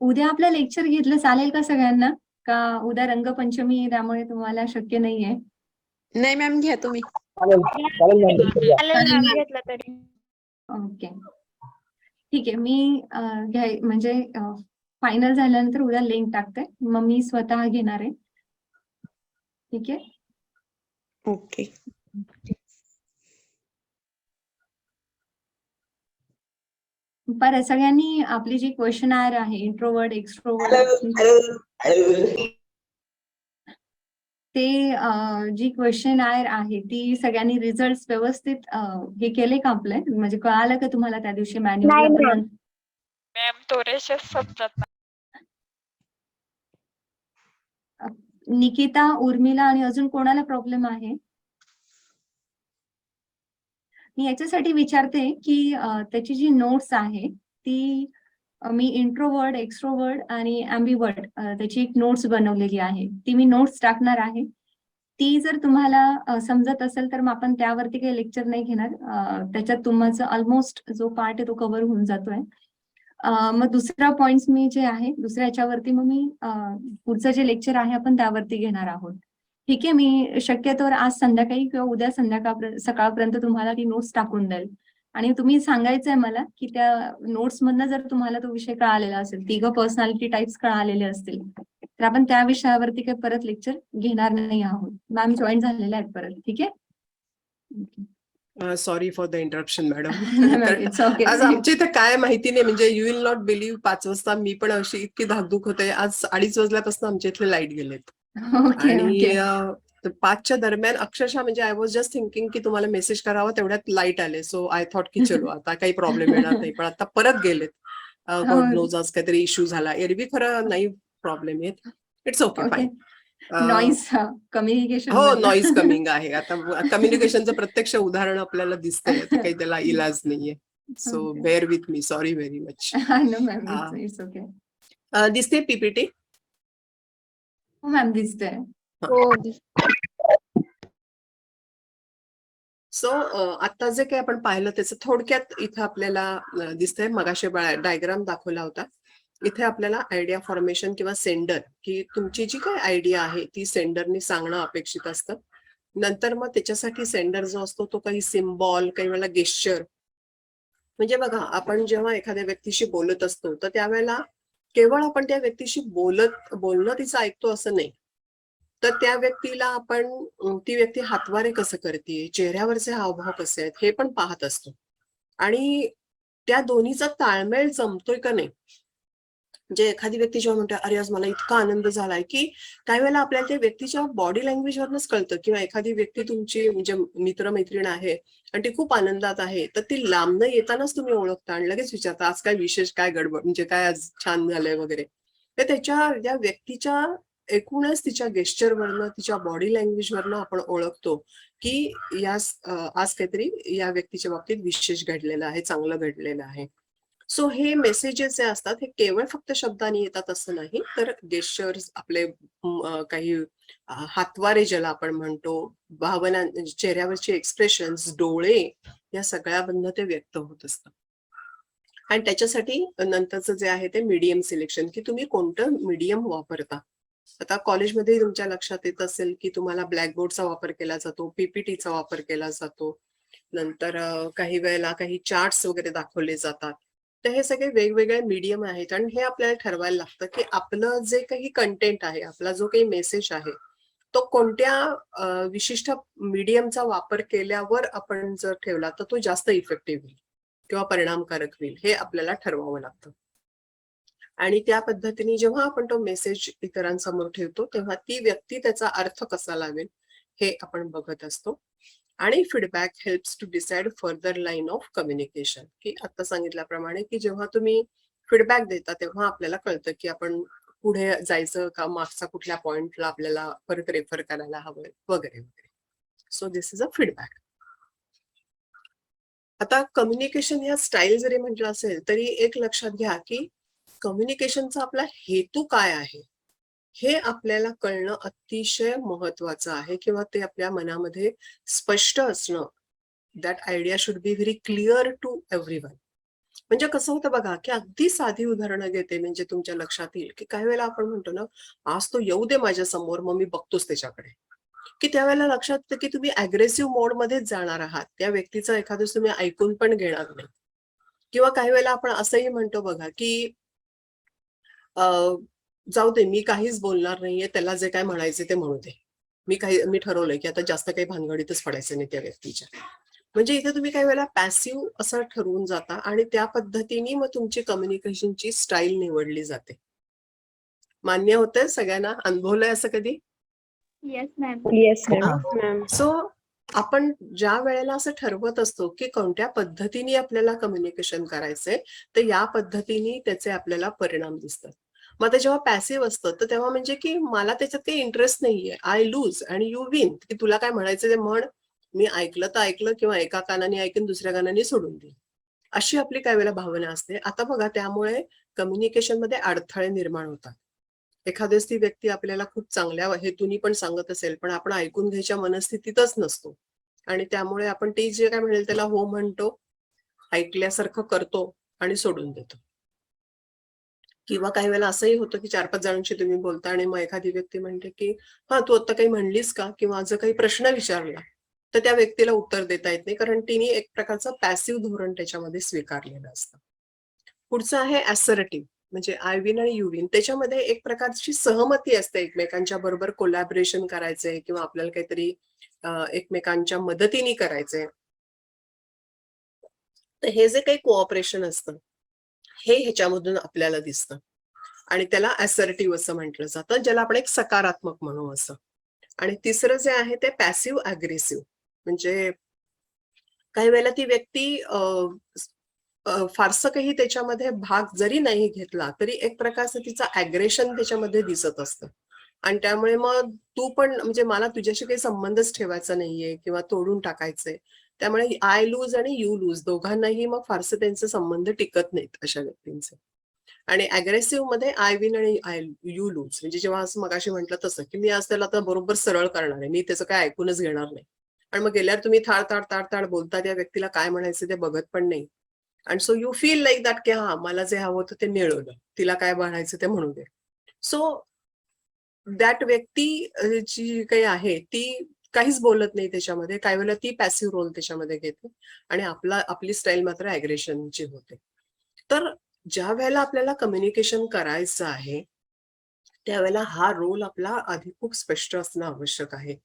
उद्या आपलं लेक्चर घेतलं चालेल का सगळ्यांना? का उद्या रंगपंचमी आहे त्यामुळे तुम्हाला शक्य नाहीये? नाही मॅम, घ्या तुम्ही. चालेल मॅम, घेतलं तरी. ओके. ठीक आहे. मी म्हणजे फायनल झाल्यानंतर उद्या लिंक टाकते. मग मी स्वतः घेणार आहे. ठीक आहे. ओके. बरं, सगळ्यांनी आपली जी क्वेश्चनर आहे इंट्रोवर्ट एक्स्ट्रोवर्ट ते जी क्वेश्चनर आहे ती सगळ्यांनी रिझल्ट व्यवस्थित हे केले का आपले? म्हणजे कळालं का तुम्हाला त्या दिवशी नाही मॅन्युअल? मॅम. मॅम थोडेसे समजत नाही. निकिता, उर्मिला आणि अजून कोणाला प्रॉब्लेम आहे? मी याच्यासाठी विचारते की त्याची जी नोट्स आहे ती मी इंट्रोवर्ड एक्स्ट्रोवर्ड आणि ॲम्बिवर्ड त्याची एक नोट्स बनवलेली आहे. ती मी नोट्स टाकणार आहे. ती जर तुम्हाला समजत असेल तर मग आपण त्यावरती काही लेक्चर नाही घेणार. त्याच्यात तुमचं ऑलमोस्ट जो पार्ट आहे तो कव्हर होऊन जातोय. मग दुसरा पॉइंट मी जे आहे दुसऱ्या याच्यावरती मग मी पुढचं जे लेक्चर आहे आपण त्यावरती घेणार आहोत. ठीक आहे. मी शक्यतोवर आज संध्याकाळी किंवा उद्या सकाळपर्यंत तुम्हाला ती नोट्स टाकून द्याल. आणि तुम्ही सांगायचंय मला की त्या नोट्स मधनं जर तुम्हाला तो विषय कळालेला असेल, 3 पर्सनॅलिटी टाइप्स कळालेले असतील, तर आपण त्या विषयावरती काही परत लेक्चर घेणार नाही आहोत. मॅम जॉईन झालेल्या आहेत परत. ठीक आहे. Sorry for the interruption madam. It's okay. आज आमच्या इथे काय माहिती नाही, म्हणजे यू विल नॉट बिलीव्ह 5 वाजता मी पण अशी इतकी धाकधूक होते. आज 2:30 वाजल्यापासून आमच्या इथले लाईट गेलेत ओके आणि 5च्या दरम्यान अक्षरशः म्हणजे आय वॉज जस्ट थिंकिंग की तुम्हाला मेसेज करावा, तेवढ्यात लाईट आले. सो आय थॉट की चलो आता काही प्रॉब्लेम येणार नाही, पण आता परत गेलेत. गॉड नोज आज काहीतरी इश्यू झाला. एरवी खरं नाही प्रॉब्लेम येत. It's okay, fine. Noise communication. हो, नॉईज कमिंग आहे. आता कम्युनिकेशनचं प्रत्यक्ष उदाहरण आपल्याला दिसतंय. आता काही त्याला इलाज नाहीये. So bear with me. Sorry very much. No ma'am, it's okay. दिसते पीपीटी? हो मॅम, दिसतंय. हो. सो आता जे काही आपण पाहिलं त्याचं थोडक्यात इथं आपल्याला दिसतंय. मगाशी डायग्राम दाखवला होता. इथे आपल्याला आयडिया फॉर्मेशन किंवा सेंडर, की तुमची जी काही आयडिया आहे ती सेंडरनी सांगणं अपेक्षित असतं. नंतर मग त्याच्यासाठी सेंडर जो असतो तो काही सिम्बॉल, काही वेळेला गेस्चर. म्हणजे बघा, आपण जेव्हा एखाद्या व्यक्तीशी बोलत असतो तर त्यावेळेला केवळ आपण त्या व्यक्तीशी बोलणं तिचं ऐकतो असं नाही, तर त्या व्यक्तीला आपण ती व्यक्ती हातवारे कसं करते, चेहऱ्यावरचे हावभाव कसे आहेत हे पण पाहत असतो. आणि त्या दोन्हीचा ताळमेळ जमतोय का नाही. म्हणजे एखादी व्यक्ती जेव्हा म्हणते अरे आज मला इतका आनंद झालाय, की काही वेळेला आपल्याला त्या व्यक्तीच्या बॉडी लँग्वेजवरनच कळतं. किंवा एखादी व्यक्ती तुमची म्हणजे मित्रमैत्रीण आहे आणि ती खूप आनंदात आहे, तर ती लांबनं येतानाच तुम्ही ओळखता आणि लगेच विचारता आज काय विशेष, काय गडबड, म्हणजे काय आज छान झालंय वगैरे. तर त्या व्यक्तीच्या एकूणच तिच्या गेस्चरवरनं, तिच्या बॉडी लँग्वेजवरनं आपण ओळखतो की आज काहीतरी या व्यक्तीच्या बाबतीत विशेष घडलेलं आहे, चांगलं घडलेलं आहे. सो हे मेसेजेस जे असतात हे केवळ फक्त शब्दांनी येतात असं नाही, तर गेस्चर्स आपले काही हातवारे ज्याला आपण म्हणतो, भावना, चेहऱ्यावरचे एक्सप्रेशन्स, डोळे, या सगळ्यामधनं ते व्यक्त होत असतं. आणि त्याच्यासाठी नंतरचं जे आहे ते मीडियम सिलेक्शन, की तुम्ही कोणतं मीडियम वापरता. आता कॉलेजमध्ये तुमच्या लक्षात येत असेल की तुम्हाला ब्लॅकबोर्डचा वापर केला जातो, पीपीटीचा वापर केला जातो, नंतर काही वेळेला काही चार्ट्स वगैरे दाखवले जातात. तर हे सगळे वेगवेगळे मीडियम आहेत आणि हे आपल्याला ठरवायला लागतं की आपलं जे काही कंटेंट आहे, आपला जो काही मेसेज आहे, तो कोणत्या विशिष्ट मीडियमचा वापर केल्यावर आपण जर ठेवला तर तो जास्त इफेक्टिव्ह होईल किंवा परिणामकारक होईल, हे आपल्याला ठरवावं लागतं. आणि त्या पद्धतीने जेव्हा आपण तो मेसेज इतरांसमोर ठेवतो तेव्हा ती व्यक्ती त्याचा अर्थ कसा लावेल हे आपण बघत असतो. आणि feedback helps to decide further line of communication, की आता सांगितल्याप्रमाणे की जेव्हा तुम्ही फीडबॅक देता तेव्हा आपल्याला कळतं की आपण पुढे जायचं का, मागचा कुठल्या पॉइंटला आपल्याला परत रेफर करायला हवं वगैरे वगैरे. So this is a feedback. आता कम्युनिकेशन या स्टाईल जरी म्हटलं असेल तरी एक लक्षात घ्या की कम्युनिकेशनचा आपला हेतू काय आहे हे आपल्याला कळणं अतिशय महत्वाचं आहे, किंवा ते आपल्या मनामध्ये स्पष्ट असणं. That idea should be very clear to everyone. म्हणजे कसं होतं बघा की अगदी साधी उदाहरणं घेते म्हणजे तुमच्या लक्षात येईल की काही वेळेला आपण म्हणतो ना, आज तो येऊ दे माझ्या समोर मग मी बघतोच त्याच्याकडे, की त्यावेळेला लक्षात येतं की तुम्ही अग्रेसिव्ह मोडमध्येच जाणार आहात, त्या व्यक्तीचं एखादं तुम्ही ऐकून पण घेणार नाही. किंवा काही वेळेला आपण असंही म्हणतो बघा की जाऊ दे, मी काहीच बोलणार नाहीये, त्याला जे काय म्हणायचे ते म्हणू दे, मी ठरवलंय की आता जास्त काही भानगडीतच पडायचं नाही त्या व्यक्तीच्या. म्हणजे इथे तुम्ही काही वेळेला पॅसिव्ह असं ठरवून जाता आणि त्या पद्धतीने मग तुमची कम्युनिकेशनची स्टाईल निवडली जाते. मान्य होतंय सगळ्यांना? अनुभवलंय असं कधी? Yes ma'am. Yes ma'am. So आपण ज्या वेळेला असं ठरवत असतो की कोणत्या पद्धतीने आपल्याला कम्युनिकेशन करायचंय, तर या पद्धतीने त्याचे आपल्याला परिणाम दिसतात. मग ते जेव्हा पॅसिव्ह असतं तर तेव्हा म्हणजे की मला त्याच्यात काही इंटरेस्ट नाहीये, आय लूज आणि यू विन, की तुला काय म्हणायचं ते म्हण, मी ऐकलं तर ऐकलं किंवा एका कानाने ऐकून दुसऱ्या कानाने सोडून देईल, अशी आपली काही वेळेला भावना असते. आता बघा, त्यामुळे कम्युनिकेशन मध्ये अडथळे निर्माण होतात. एखाद्याच ती व्यक्ती आपल्याला खूप चांगल्या हेतूनी पण सांगत असेल पण आपण ऐकून घ्यायच्या मनस्थितीतच नसतो आणि त्यामुळे आपण ती जे काय म्हणेल त्याला हो म्हणतो, ऐकल्यासारखं करतो आणि सोडून देतो. किंवा काही वेळेला असंही होतं की 4-5 जणांशी तुम्ही बोलता आणि मग एखादी व्यक्ती म्हणते की हा, तू आता काही म्हणलीस का, किंवा जर काही प्रश्न विचारला तर त्या व्यक्तीला उत्तर देता येत नाही, कारण तिने एक प्रकारचं पॅसिव्ह धोरण त्याच्यामध्ये स्वीकारलेलं असतं. पुढचं आहे असर्टिव्ह, म्हणजे आय विन आणि यू विन. त्याच्यामध्ये एक प्रकारची सहमती असते, एकमेकांच्या बरोबर कोलॅबरेशन करायचंय किंवा आपल्याला काहीतरी एकमेकांच्या मदतीने करायचंय. तर हे जे काही कोऑपरेशन असतं हे ह्याच्यामधून आपल्याला दिसतं आणि त्याला असर्टिव्ह असं म्हटलं जातं, ज्याला आपण एक सकारात्मक म्हणू असं. आणि तिसरं जे आहे ते पॅसिव्ह अग्रेसिव्ह, म्हणजे काही वेळेला ती व्यक्ती फारसं काही त्याच्यामध्ये भाग जरी नाही घेतला तरी एक प्रकारचं तिचं अग्रेशन त्याच्यामध्ये दिसत असतं आणि त्यामुळे मग तू पण, म्हणजे मला तुझ्याशी काही संबंधच ठेवायचा नाहीये किंवा तोडून टाकायचंय, त्यामुळे आय लूज आणि यू लूज दोघांनाही मग फारसं त्यांचे संबंध टिकत नाहीत अशा व्यक्तींचे. आणि अग्रेसिव्ह मध्ये आय विन आणि आय यू लूज, म्हणजे जेव्हा असं मगाशी म्हटलं तसं की मी आज त्याला आता बरोबर सरळ करणार आहे, मी त्याचं काय ऐकूनच घेणार नाही, आणि मग गेल्यावर तुम्ही ताड बोलता, त्या व्यक्तीला काय म्हणायचं ते बघत पण नाही. आणि so you feel like that की हा, मला जे हवं होतं ते मिळवलं, तिला काय म्हणायचं ते म्हणू दे. सो दॅट व्यक्ती जी काही आहे ती काहीच बोलत नाही त्याच्यामध्ये, काही वेळेला ती पॅसिव्ह रोल त्याच्यामध्ये घेते आणि आपली स्टाईल मात्र अग्रेशनची होते. तर ज्या वेळेला आपल्याला कम्युनिकेशन करायचं आहे त्यावेळेला हा रोल आपला आधी खूप स्पष्ट असणं आवश्यक आहे,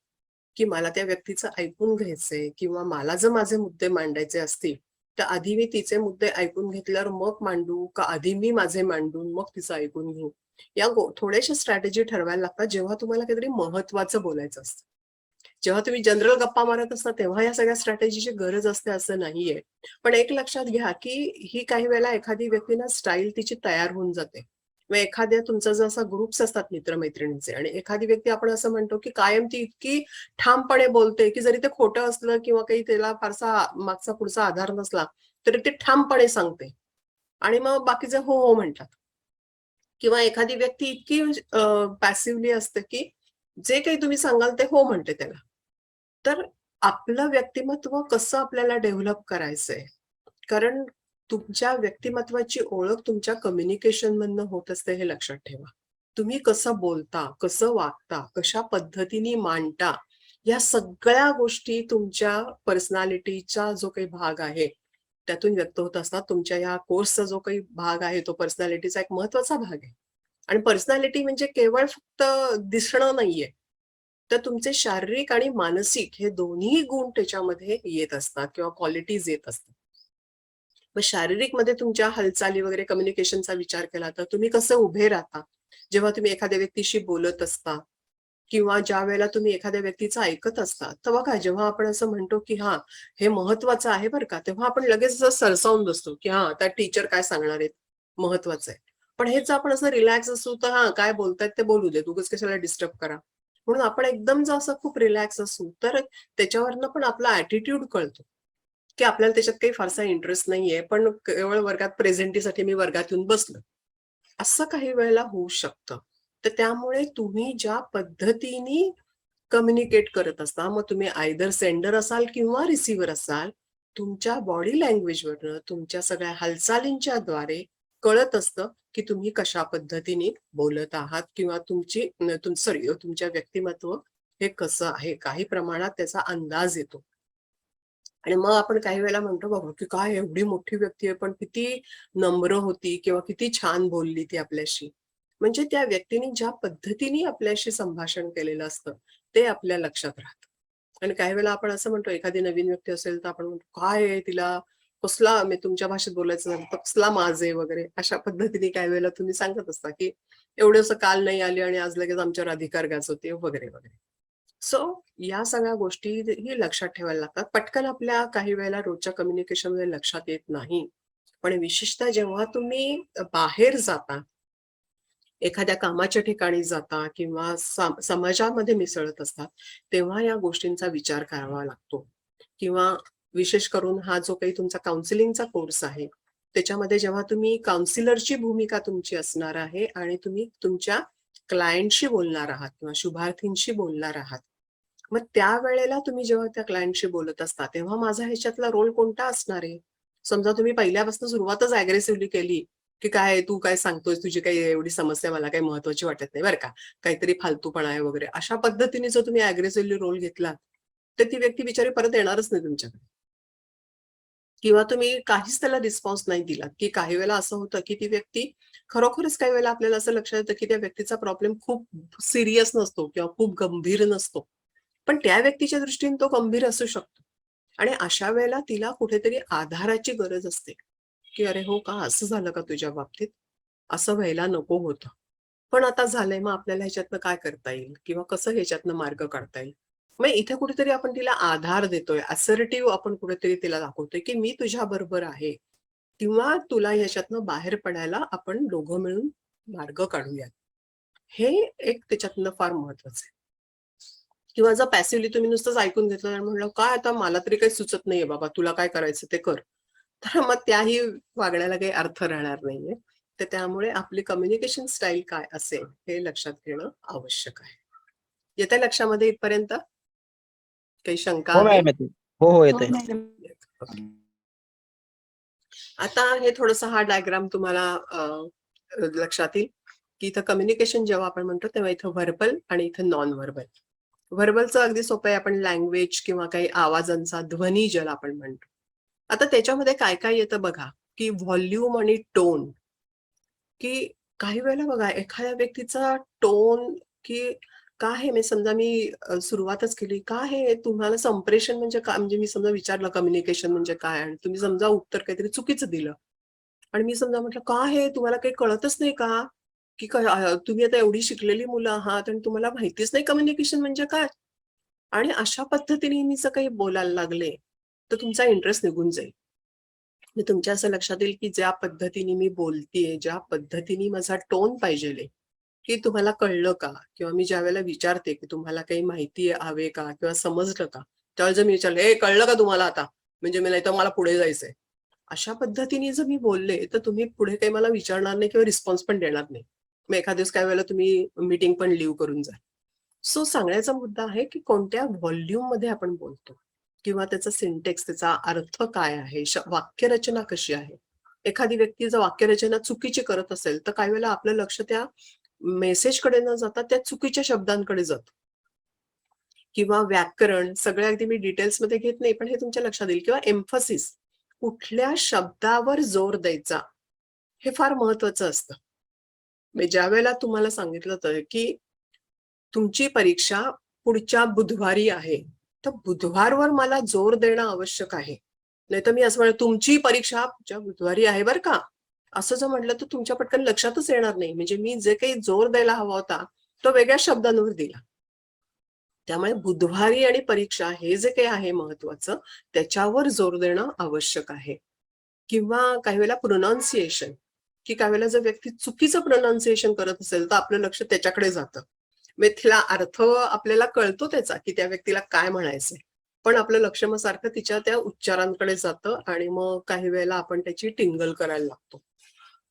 की मला त्या व्यक्तीचं ऐकून घ्यायचंय किंवा मला जर माझे मुद्दे मांडायचे असतील तर आधी मी तिचे मुद्दे ऐकून घेतल्यावर मग मांडू का आधी मी माझे मांडून मग तिचं ऐकून घेऊ, या थोड्याशा स्ट्रॅटेजी ठरवायला लागतात जेव्हा तुम्हाला काहीतरी महत्वाचं बोलायचं असतं. जेव्हा तुम्ही जनरल गप्पा मारत असता तेव्हा या सगळ्या स्ट्रॅटेजीची गरज असते असं नाहीये. पण एक लक्षात घ्या की ही काही वेळेला एखादी व्यक्ती ना स्टाईल तिची तयार होऊन जाते, मग एखाद्या तुमचा जो असा ग्रुप्स असतात मित्रमैत्रिणींचे आणि एखादी व्यक्ती आपण असं म्हणतो की कायम ती इतकी ठामपणे बोलते की जरी ते खोटं असलं किंवा काही त्याला फारसा मागचा पुढचा आधार नसला तरी ते ठामपणे सांगते आणि मग बाकीचे हो हो म्हणतात. किंवा एखादी व्यक्ती इतकी पॅसिव्हली असते की जे काही तुम्ही सांगाल ते हो म्हणते त्याला. तर आपलं व्यक्तिमत्व कसं आपल्याला डेव्हलप करायचंय, कारण तुमच्या व्यक्तिमत्वाची ओळख तुमच्या कम्युनिकेशन मधनं होत असते हे लक्षात ठेवा. तुम्ही कसं बोलता, कसं वागता, कशा पद्धतीने मांडता, या सगळ्या गोष्टी तुमच्या पर्सनॅलिटीचा जो काही भाग आहे त्यातून व्यक्त होत असतात. तुमच्या या कोर्सचा जो काही भाग आहे तो पर्सनॅलिटीचा एक महत्वाचा भाग आहे. आणि पर्सनॅलिटी म्हणजे केवळ फक्त दिसणं नाहीये, तर तुमचे शारीरिक आणि मानसिक हे दोन्ही गुण त्याच्यामध्ये येत असतात किंवा क्वालिटीज येत असतात. मग शारीरिक मध्ये तुमच्या हालचाली वगैरे कम्युनिकेशनचा विचार केला तर तुम्ही कसं उभे राहता जेव्हा तुम्ही एखाद्या व्यक्तीशी बोलत असता किंवा ज्या वेळेला तुम्ही एखाद्या व्यक्तीचं ऐकत असता. तर बघा जेव्हा आपण असं म्हणतो की हा हे महत्वाचं आहे बरं का, तेव्हा आपण लगेच असं सरसावून बसतो की हा आता टीचर काय सांगणार आहेत, महत्वाचं आहे. पण हेच जर आपण असं रिलॅक्स असू तर हा काय बोलतायत ते बोलू देत, उगाच कशाला डिस्टर्ब करा. म्हणून आपण एकदम जर असं खूप रिलॅक्स असू तर त्याच्यावरनं पण आपला ऍटिट्यूड कळतो की आपल्याला त्याच्यात काही फारसा इंटरेस्ट नाहीये, पण केवळ वर्गात प्रेझेंटीसाठी मी वर्गात येऊन बसलो, असं काही वेळेला होऊ शकतं. तर त्यामुळे तुम्ही ज्या पद्धतीने कम्युनिकेट करत असता, मग तुम्ही आयदर सेंडर असाल किंवा रिसिव्हर असाल, तुमच्या बॉडी लँग्वेजवरनं तुमच्या सगळ्या हालचालींच्या द्वारे कळत असतं की तुम्ही कशा पद्धतीने बोलत आहात किंवा तुमच्या व्यक्तिमत्व हे कसं आहे. काही प्रमाणात त्याचा अंदाज येतो. आणि मग आपण काही वेळेला म्हणतो बाबा की काय एवढी मोठी व्यक्ती आहे पण किती नम्र होती किंवा किती छान बोलली ती आपल्याशी. म्हणजे त्या व्यक्तीने ज्या पद्धतीने आपल्याशी संभाषण केलेलं असतं ते आपल्या लक्षात राहतं. आणि काही वेळेला आपण असं म्हणतो एखादी नवीन व्यक्ती असेल तर आपण म्हणतो काय आहे तिला कसला, मी तुमच्या भाषेत बोलायचं नाही कसला माझे वगैरे अशा पद्धतीने काही वेळेला तुम्ही सांगत असता की एवढंसं काल नाही आली आणि आज लगेच आमच्यावर अधिकार गाजवते वगैरे वगैरे. सो या सगळ्या गोष्टी ही लक्षात ठेवायला लागतात. पटकन आपल्या काही वेळेला रोजच्या कम्युनिकेशन मध्ये लक्षात येत नाही, पण विशेषतः जेव्हा तुम्ही बाहेर जाता, एखाद्या कामाच्या ठिकाणी जाता किंवा समाजामध्ये मिसळत असतात, तेव्हा या गोष्टींचा विचार करावा लागतो. किंवा विशेष करून हा जो काही तुमचा काउन्सिलिंगचा कोर्स आहे त्याच्यामध्ये जेव्हा तुम्ही काउन्सिलरची भूमिका तुमची असणार आहे आणि तुम्ही तुमच्या क्लायंटशी बोलणार आहात किंवा शुभार्थींशी बोलणार आहात, मग त्यावेळेला तुम्ही जेव्हा त्या क्लायंटशी बोलत असता तेव्हा माझा ह्याच्यातला रोल कोणता असणार आहे. समजा तुम्ही पहिल्यापासून सुरुवातच अग्रेसिव्हली केली की काय तू काय सांगतोय, तुझी काही एवढी समस्या मला काही महत्वाची वाटत नाही बरं का, काहीतरी फालतूपणा आहे वगैरे, अशा पद्धतीने जर तुम्ही अग्रेसिव्हली रोल घेतला तर ती व्यक्ती बिचारी परत येणारच नाही तुमच्याकडे. किंवा तुम्ही काहीच त्याला रिस्पॉन्स नाही दिला की काही वेळेला असं होतं की ती व्यक्ती खरोखरच काही वेळेला आपल्याला असं लक्षात येतं की त्या व्यक्तीचा प्रॉब्लेम खूप सिरियस नसतो किंवा खूप गंभीर नसतो, पण त्या व्यक्तीच्या दृष्टीने तो गंभीर असू शकतो. आणि अशा वेळेला तिला कुठेतरी आधाराची गरज असते की अरे हो का, असं झालं का तुझ्या बाबतीत, असं व्हायला नको होतं पण आता झालंय, मग आपल्याला ह्याच्यातनं काय करता येईल किंवा कसं ह्याच्यातनं मार्ग काढता येईल. मग इथे कुठेतरी आपण तिला आधार देतोय, असर्टिव्ह आपण कुठेतरी तिला दाखवतोय की मी तुझ्या बरोबर आहे किंवा तुला ह्याच्यातनं बाहेर पडायला आपण दोघं मिळून मार्ग काढूया. हे एक त्याच्यातनं फार महत्वाचं आहे. किंवा जर पॅसिव्हली तुम्ही नुसतंच ऐकून घेतलं आणि म्हणलं काय आता मला तरी काही सुचत नाहीये बाबा, तुला काय करायचं ते कर, तर मग त्याही वागण्याला काही अर्थ राहणार नाहीये. तर त्यामुळे आपली कम्युनिकेशन स्टाईल काय असेल हे लक्षात घेणं आवश्यक आहे. येत्या लक्षामध्ये इथपर्यंत काही शंका हो आहे? मॅम येते. हो हो येते. आता हे थोडस हा डायग्राम तुम्हाला लक्षात येईल की इथं कम्युनिकेशन जेव्हा आपण म्हणतो तेव्हा इथं व्हर्बल आणि इथं नॉन व्हर्बल. व्हर्बलचं अगदी सोपं आहे, आपण लँग्वेज किंवा काही आवाजांचा ध्वनी ज्याला आपण म्हणतो. आता त्याच्यामध्ये काय काय येतं बघा की व्हॉल्यूम आणि टोन, की काही वेळेला बघा एखाद्या व्यक्तीचा टोन की काय आहे, मी समजा मी सुरुवातच केली काय आहे तुम्हाला संप्रेषण म्हणजे काय, म्हणजे मी समजा विचारलं कम्युनिकेशन म्हणजे काय आणि तुम्ही समजा उत्तर काहीतरी चुकीचं दिलं आणि मी समजा म्हटलं काय आहे तुम्हाला काही कळतच नाही का, की तुम्ही आता एवढी शिकलेली मुलं आहात आणि तुम्हाला माहितीच नाही कम्युनिकेशन म्हणजे काय, आणि अशा पद्धतीने मी जर काही बोलायला लागले तर तुमचा इंटरेस्ट निघून जाईल. तुमच्या असं लक्षात येईल की ज्या पद्धतीने मी बोलतेय, ज्या पद्धतीने माझा टोन पाहिजे की तुम्हाला कळलं का, किंवा मी ज्या वेळेला विचारते की तुम्हाला काही माहिती हवे का किंवा समजलं का, त्यावेळेस जर मी विचारलं हे कळलं का तुम्हाला आता, म्हणजे मी नाही तर मला पुढे जायचंय, अशा पद्धतीने जर मी बोलले तर तुम्ही पुढे काही मला विचारणार नाही किंवा रिस्पॉन्स पण देणार नाही. मग एखाद्या दिवस काही वेळेला तुम्ही मीटिंग पण लिव्ह करून जा. सो सांगण्याचा मुद्दा आहे की कोणत्या व्हॉल्यूम मध्ये आपण बोलतो, किंवा त्याचा सिंटेक्स, त्याचा अर्थ काय आहे, वाक्यरचना कशी आहे. एखादी व्यक्ती जर वाक्यरचना चुकीची करत असेल तर काही वेळेला आपलं लक्ष त्या मेसेजकडे न जाता त्या चुकीच्या शब्दांकडे जातं. किंवा व्याकरण, सगळे अगदी मी डिटेल्समध्ये घेत नाही, पण हे तुमच्या लक्षात येईल. किंवा एम्फसिस, कुठल्या शब्दावर जोर द्यायचा, हे फार महत्वाचं असतं. ज्या वेळेला तुम्हाला सांगितलं तर की तुमची परीक्षा पुढच्या बुधवारी आहे, तर बुधवारवर मला जोर देणं आवश्यक आहे. नाही तर मी असं म्हणेन तुमची परीक्षा पुढच्या बुधवारी आहे बरं का, असं जर म्हटलं तर तुमच्या पटकन लक्षातच येणार नाही. म्हणजे मी जे काही जोर द्यायला हवा होता तो वेगळ्या शब्दांवर दिला. त्यामुळे बुधवारी आणि परीक्षा हे जे काही आहे महत्वाचं, त्याच्यावर जोर देणं आवश्यक आहे. किंवा काही वेळेला प्रोनाउन्सिएशन, की काही वेळेला जर व्यक्ती चुकीचं प्रोनाउन्सिएशन करत असेल तर आपलं लक्ष त्याच्याकडे जातं. तिला अर्थ आपल्याला कळतो त्याचा की त्या व्यक्तीला काय म्हणायचंय, पण आपलं लक्ष मग सारखं तिच्या त्या उच्चारांकडे जातं आणि मग काही वेळेला आपण त्याची टिंगल करायला लागतो.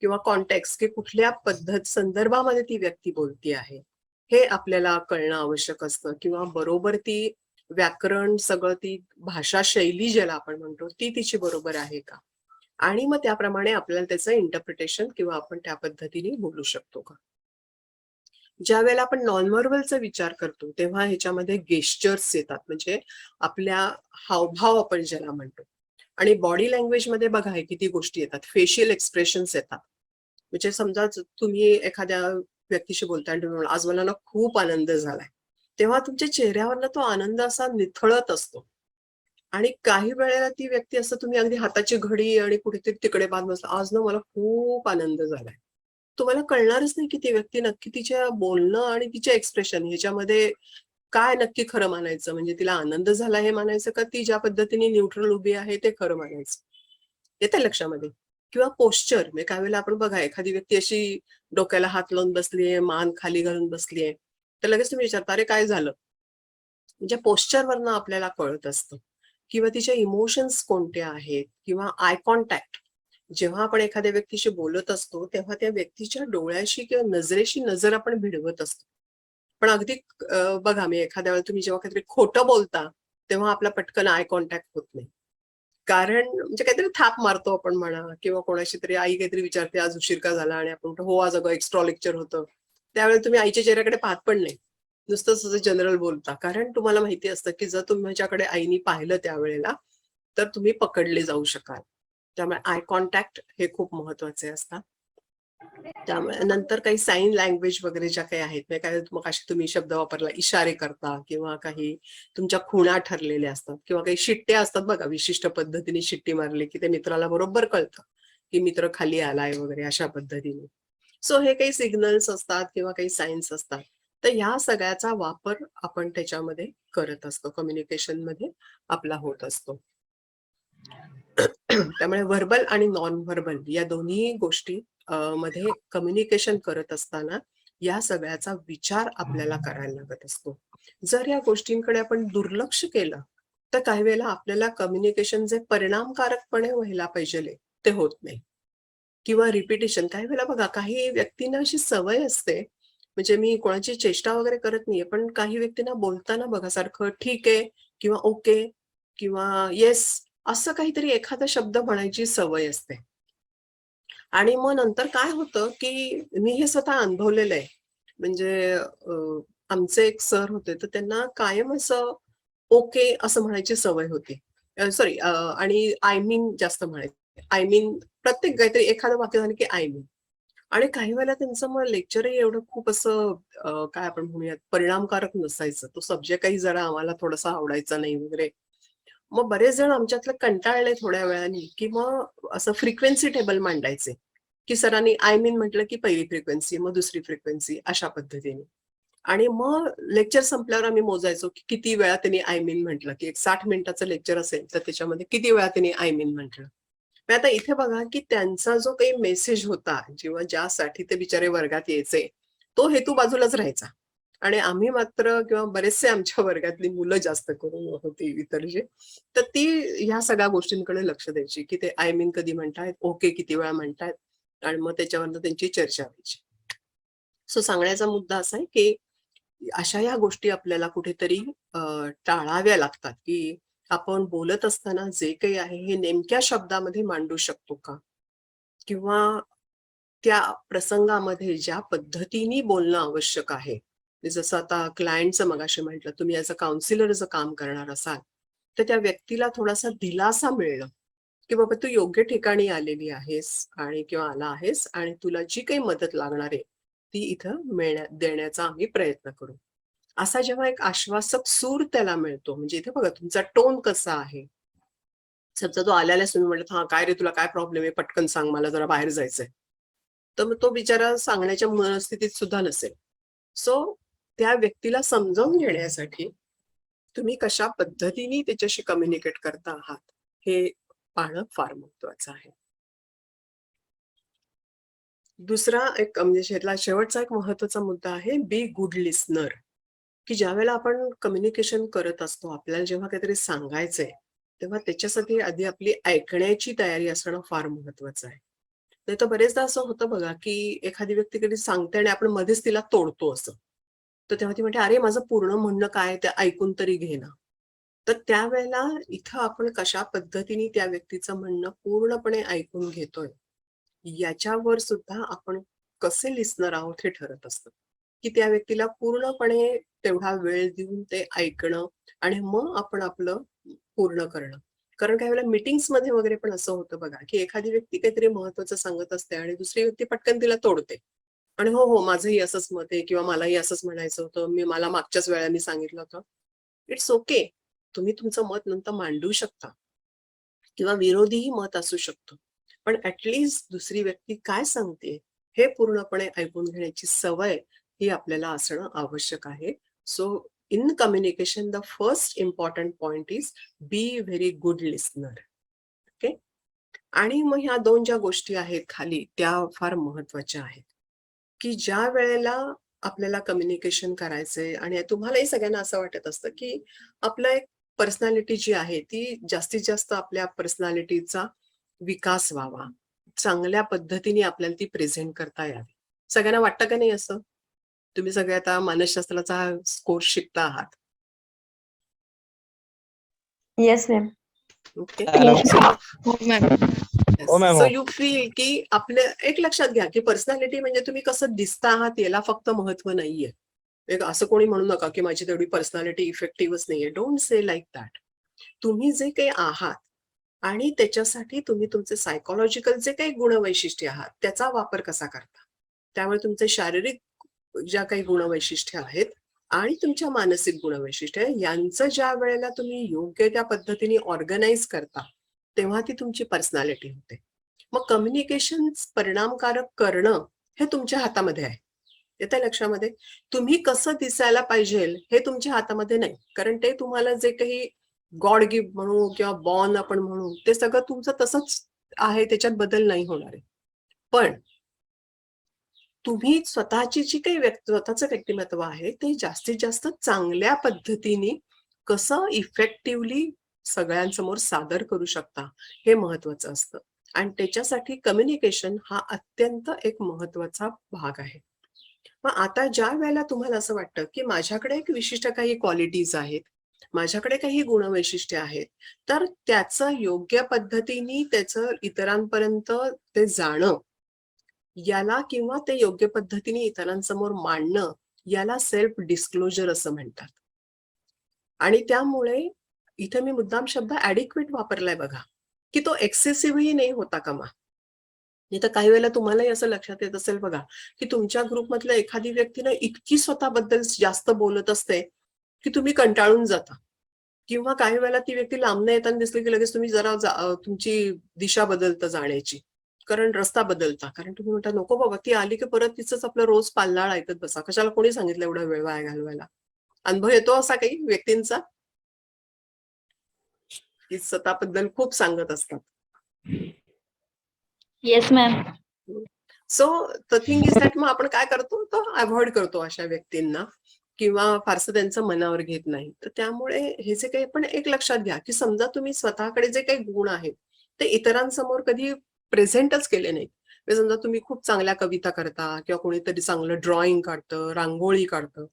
किंवा कॉन्टेक्स्ट, की कुठल्या पद्धत संदर्भामध्ये ती व्यक्ती बोलती आहे हे आपल्याला कळणं आवश्यक असतं. किंवा बरोबर ती व्याकरण, सगळं ती भाषा शैली ज्याला आपण म्हणतो ती तिची बरोबर आहे का, आणि मग त्याप्रमाणे आपल्याला त्याचं इंटरप्रिटेशन किंवा आपण त्या पद्धतीने बोलू शकतो का. ज्या वेळेला आपण नॉनव्हर्बलचा विचार करतो तेव्हा ह्याच्यामध्ये गेस्चर्स येतात, म्हणजे आपल्या हावभाव आपण ज्याला म्हणतो. आणि बॉडी लँग्वेजमध्ये बघा हे किती गोष्टी येतात, फेशियल एक्सप्रेशन्स येतात. म्हणजे समजा तुम्ही एखाद्या व्यक्तीशी बोलताय आणि तुम्ही म्हणाल, आज मला ना खूप आनंद झालाय, तेव्हा तुमच्या चेहऱ्यावर तो आनंद असा निथळत असतो. आणि काही वेळेला ती व्यक्ती असं तुम्ही अगदी हाताची घडी आणि कुठेतरी तिकडे बांध बसला, आज ना मला खूप आनंद झालाय, तुम्हाला कळणारच नाही की ती व्यक्ती नक्की तिच्या बोलणं आणि तिच्या एक्सप्रेशन ह्याच्यामध्ये काय नक्की खरं मानायचं. म्हणजे तिला आनंद झाला हे मानायचं का ती ज्या पद्धतीने न्यूट्रल उभी आहे ते खरं मानायचं. येते लक्षामध्ये. किंवा पोश्चर, म्हणजे काही वेळेला आपण बघा एखादी व्यक्ती अशी डोक्याला हात लावून बसलीये, मान खाली घालून बसलीये, तर लगेच तुम्ही विचारता अरे काय झालं. म्हणजे पोश्चरवरनं आपल्याला कळत असतं. किंवा तिच्या इमोशन्स कोणत्या आहेत. किंवा आय कॉन्टॅक्ट, जेव्हा आपण एखाद्या व्यक्तीशी बोलत असतो तेव्हा त्या व्यक्तीच्या डोळ्याशी किंवा नजरेशी नजर आपण भिडवत असतो. पण अगदी बघा, मी एखाद्या वेळेला तुम्ही जेव्हा काहीतरी खोटं बोलता तेव्हा आपला पटकन आय कॉन्टॅक्ट होत नाही. कारण म्हणजे काहीतरी थाप मारतो आपण म्हणा, किंवा कोणाशी तरी आई काहीतरी विचारते आज उशीर का झाला, आणि आपण म्हणतो हो आज अगं एक्स्ट्रा लेक्चर होतं, त्यावेळेला तुम्ही आईच्या चेहऱ्याकडे पाहत पण नाही, नुसतंच असं जनरल बोलता. कारण तुम्हाला माहिती असतं की जर तुमच्याकडे आईनी पाहिलं त्यावेळेला तर तुम्ही पकडले जाऊ शकाल. त्यामुळे आय कॉन्टॅक्ट हे खूप महत्वाचे असतात. त्यामुळे नंतर काही साईन लँग्वेज वगैरे ज्या काही आहेत, काय मग असे तुम्ही शब्द वापरला, इशारे करता, किंवा काही तुमच्या खुणा ठरलेल्या असतात, किंवा काही शिट्ट्या असतात बघा, विशिष्ट पद्धतीने शिट्टी मारली की ते मित्राला बरोबर कळतं की मित्र खाली आलाय वगैरे, अशा पद्धतीने. सो हे काही सिग्नल्स असतात किंवा काही सायन्स असतात. तर ह्या सगळ्याचा वापर आपण त्याच्यामध्ये करत असतो, कम्युनिकेशन मध्ये आपला होत असतो. त्यामुळे व्हर्बल आणि नॉन व्हर्बल या दोन्ही गोष्टी मध्ये कम्युनिकेशन करत असताना या सगळ्याचा विचार आपल्याला करायला लागत असतो. जर या गोष्टींकडे आपण दुर्लक्ष केलं तर काही वेळेला आपल्याला कम्युनिकेशन जे परिणामकारकपणे व्हायला पाहिजे ते होत नाही. किंवा रिपिटेशन, काही वेळेला बघा काही व्यक्तींना अशी सवय असते, म्हणजे मी कोणाची चेष्टा वगैरे करत नाहीये, पण काही व्यक्तींना बोलताना बघा सारखं ठीक आहे किंवा ओके किंवा येस असं काहीतरी एखादा शब्द म्हणायची सवय असते. आणि मग नंतर काय होतं की मी हे स्वतः अनुभवलेलं आहे. म्हणजे आमचे एक सर होते, तर त्यांना कायम असं ओके असं म्हणायची सवय होती. सॉरी, आणि आय मीन जास्त म्हणायचे. आय मीन प्रत्येक काहीतरी एखादं वाक्य झालं की आय मीन. आणि काही वेळेला त्यांचं मग लेक्चरही एवढं खूप असं काय आपण म्हणूयात परिणामकारक नसायचं. तो सब्जेक्ट काही जरा आम्हाला थोडासा आवडायचा नाही वगैरे. मग बरेच जण आमच्यातलं कंटाळले थोड्या वेळाने, की मग असं फ्रिक्वेन्सी टेबल मांडायचे, की सरांनी आय मीन म्हटलं की पहिली फ्रिक्वेन्सी, मग दुसरी फ्रिक्वेन्सी, अशा पद्धतीने. आणि मग लेक्चर संपल्यावर आम्ही मोजायचो की किती वेळा त्यांनी आय मीन म्हटलं, की एक 60 मिनिटाचं लेक्चर असेल तर त्याच्यामध्ये किती वेळा त्यांनी आय मीन म्हटलं. पण आता इथे बघा की त्यांचा जो काही मेसेज होता जेव्हा ज्यासाठी ते बिचारे वर्गात यायचे तो हेतू बाजूलाच राहायचा. आणि आम्ही मात्र किंवा बरेचसे आमच्या वर्गातली मुलं जास्त करून होती इतर जे, तर ती ह्या सगळ्या गोष्टींकडे लक्ष द्यायची की ते आय मीन कधी म्हणतायत, ओके किती वेळा म्हणतायत आणि मग त्याच्यावरनं त्यांची चर्चा व्हायची. सो सांगण्याचा मुद्दा असा आहे की अशा या गोष्टी आपल्याला कुठेतरी टाळाव्या लागतात की आपण बोलत असताना जे काही आहे हे नेमक्या शब्दामध्ये मांडू शकतो का, किंवा त्या प्रसंगामध्ये ज्या पद्धतीने बोलणं आवश्यक आहे, जसं आता क्लायंटचं मगाशी म्हटलं, तुम्ही ॲज अ काउन्सिलरचं काम करणार असाल तर त्या व्यक्तीला थोडासा दिलासा मिळणं की बाबा तू योग्य ठिकाणी आलेली आहेस आणि किंवा आला आहेस आणि तुला जी काही मदत लागणार आहे ती इथं देण्याचा आम्ही प्रयत्न करू, असा जेव्हा एक आश्वासक सूर त्याला मिळतो. म्हणजे इथे बघा तुमचा टोन कसा आहे. समजा तो आल्यालाच तुम्ही म्हटलं, हा काय रे तुला काय प्रॉब्लेम आहे, पटकन सांग, मला जरा बाहेर जायचंय, तर मग तो बिचारा सांगण्याच्या मनस्थितीत सुद्धा नसेल. सो त्या व्यक्तीला समजावून घेण्यासाठी तुम्ही कशा पद्धतीने त्याच्याशी कम्युनिकेट करता आहात हे पाहणं फार महत्वाचं आहे. दुसरा एक म्हणजे शेवटचा एक महत्वाचा मुद्दा आहे, बी गुड लिस्नर. की ज्या वेळेला आपण कम्युनिकेशन करत असतो, आपल्याला जेव्हा काहीतरी सांगायचंय तेव्हा त्याच्यासाठी आधी आपली ऐकण्याची तयारी असणं फार महत्वाचं आहे. नाही तर बरेचदा असं होतं बघा की एखादी व्यक्ती कधी सांगते आणि आपण मध्येच तिला तोडतो असं, तर तेव्हा ती म्हणते, अरे माझं पूर्ण म्हणणं काय ते ऐकून तरी घे ना. तर त्यावेळेला इथं आपण कशा पद्धतीने त्या व्यक्तीचं म्हणणं पूर्णपणे ऐकून घेतोय याच्यावर सुद्धा आपण कसे लिस्नर आहोत हे ठरत असतं. की त्या व्यक्तीला पूर्णपणे तेवढा वेळ देऊन ते ऐकणं आणि मग आपण आपलं पूर्ण करणं. कारण काही वेळेला मीटिंग्समध्ये वगैरे पण असं होतं बघा की एखादी व्यक्ती काहीतरी महत्वाचं सांगत असते आणि दुसरी व्यक्ती पटकन तिला तोडते आणि हो हो माझंही असंच मत आहे किंवा मलाही असंच म्हणायचं होतं, मला मागच्याच वेळाने सांगितलं होतं. इट्स ओके, तुम्ही तुमचं मत नंतर मांडू शकता किंवा विरोधीही मत असू शकतो, पण ऍटलिस्ट दुसरी व्यक्ती काय सांगते हे पूर्णपणे ऐकून घेण्याची सवय ही आपल्याला असणं आवश्यक आहे. So in communication the first important point is be very good listener. Okay. आणि मग ह्या दोन ज्या गोष्टी आहेत खाली त्या फार महत्वाच्या आहेत की ज्या वेळेला आपल्याला कम्युनिकेशन करायचंय आणि तुम्हालाही सगळ्यांना असं वाटत असतं की आपलं एक पर्सनॅलिटी जी आहे ती जास्तीत जास्त आपल्या पर्सनॅलिटीचा विकास व्हावा, चांगल्या पद्धतीने आपल्याला ती प्रेझेंट करता यावी. सगळ्यांना वाटतं का नाही असं? तुम्ही सगळे आता मानसशास्त्राचा कोर्स शिकता आहात. Yes ma'am. ओके. हो मॅम. सो यू फील की आपल्या एक लक्षात घ्या की पर्सनॅलिटी म्हणजे तुम्ही कसं दिसता आहात याला फक्त महत्व नाहीये. एक असं कोणी म्हणू नका की माझी तेवढी पर्सनॅलिटी इफेक्टिव्हच नाहीये. Don't say like that. तुम्ही जे काही आहात आणि त्याच्यासाठी तुम्ही तुमचे सायकोलॉजिकल जे काही गुणवैशिष्ट्य आहात त्याचा वापर कसा करता, त्यामुळे तुमचे शारीरिक ज्या काही गुणवैशिष्ट्य आहेत आणि तुमच्या मानसिक गुणवैशिष्ट्य यांचं ज्या वेळेला तुम्ही योग्य त्या पद्धतीने ऑर्गनाईज करता तेव्हा ती तुमची पर्सनॅलिटी होते. मग कम्युनिकेशन परिणामकारक करणं हे तुमच्या हातामध्ये आहे. येतं लक्षामध्ये? तुम्ही कसं दिसायला पाहिजे हे तुमच्या हातामध्ये नाही, कारण ते तुम्हाला जे काही गॉड गिफ्ट म्हणू किंवा बॉर्न आपण म्हणू ते सगळं तुमचं तसंच आहे, त्याच्यात बदल नाही होणार आहे. पण तुम्ही स्वतःची जी काही स्वतःचं व्यक्तिमत्व आहे ते जास्तीत जास्त चांगल्या पद्धतीने कसं इफेक्टिव्हली सगळ्यांसमोर सादर करू शकता हे महत्वाचं असतं आणि त्याच्यासाठी कम्युनिकेशन हा अत्यंत एक महत्वाचा भाग आहे. मग आता ज्या वेळेला तुम्हाला असं वाटतं की माझ्याकडे एक विशिष्ट काही क्वालिटीज आहेत, माझ्याकडे काही गुणवैशिष्ट्य आहेत, तर त्याचं योग्य पद्धतीने त्याचं इतरांपर्यंत ते जाणं याला किंवा ते योग्य पद्धतीने इतरांसमोर मांडणं याला सेल्फ डिस्क्लोजर असं म्हणतात. आणि त्यामुळे इथे मी मुद्दाम शब्द ऍडिक्वेट वापरलाय बघा की तो एक्सेसिव्हही नाही होता कामा. नाही तर काही वेळेला तुम्हालाही असं लक्षात येत असेल बघा की तुमच्या ग्रुपमधल्या एखादी व्यक्ती ना इतकी स्वतःबद्दल जास्त बोलत असते की तुम्ही कंटाळून जाता, किंवा काही वेळेला ती व्यक्ती लांबनं येताना दिसली की लगेच तुम्ही जरा तुमची दिशा बदलता जाण्याची, कारण रस्ता बदलता, कारण तुम्ही म्हणता नको बाबा ती आली की परत तिचंच आपलं रोज पाल्लाळ ऐकत बसा, कशाला कोणी सांगितलं एवढा वेळ वाया घालवायला. अनुभव येतो असा काही व्यक्तींचा की स्वतःबद्दल खूप सांगत असतात. Yes ma'am. So the thing is that मग आपण काय करतो, तो अवॉइड करतो अशा व्यक्तींना किंवा फारसं त्यांचं मनावर घेत नाही. तर त्यामुळे हे जे काही, पण एक लक्षात घ्या की समजा तुम्ही स्वतःकडे जे काही गुण आहेत ते इतरांसमोर कधी प्रेझेंटच केले नाहीत. म्हणजे समजा तुम्ही खूप चांगल्या कविता करता किंवा कोणीतरी चांगलं ड्रॉइंग काढतं, रांगोळी काढतं.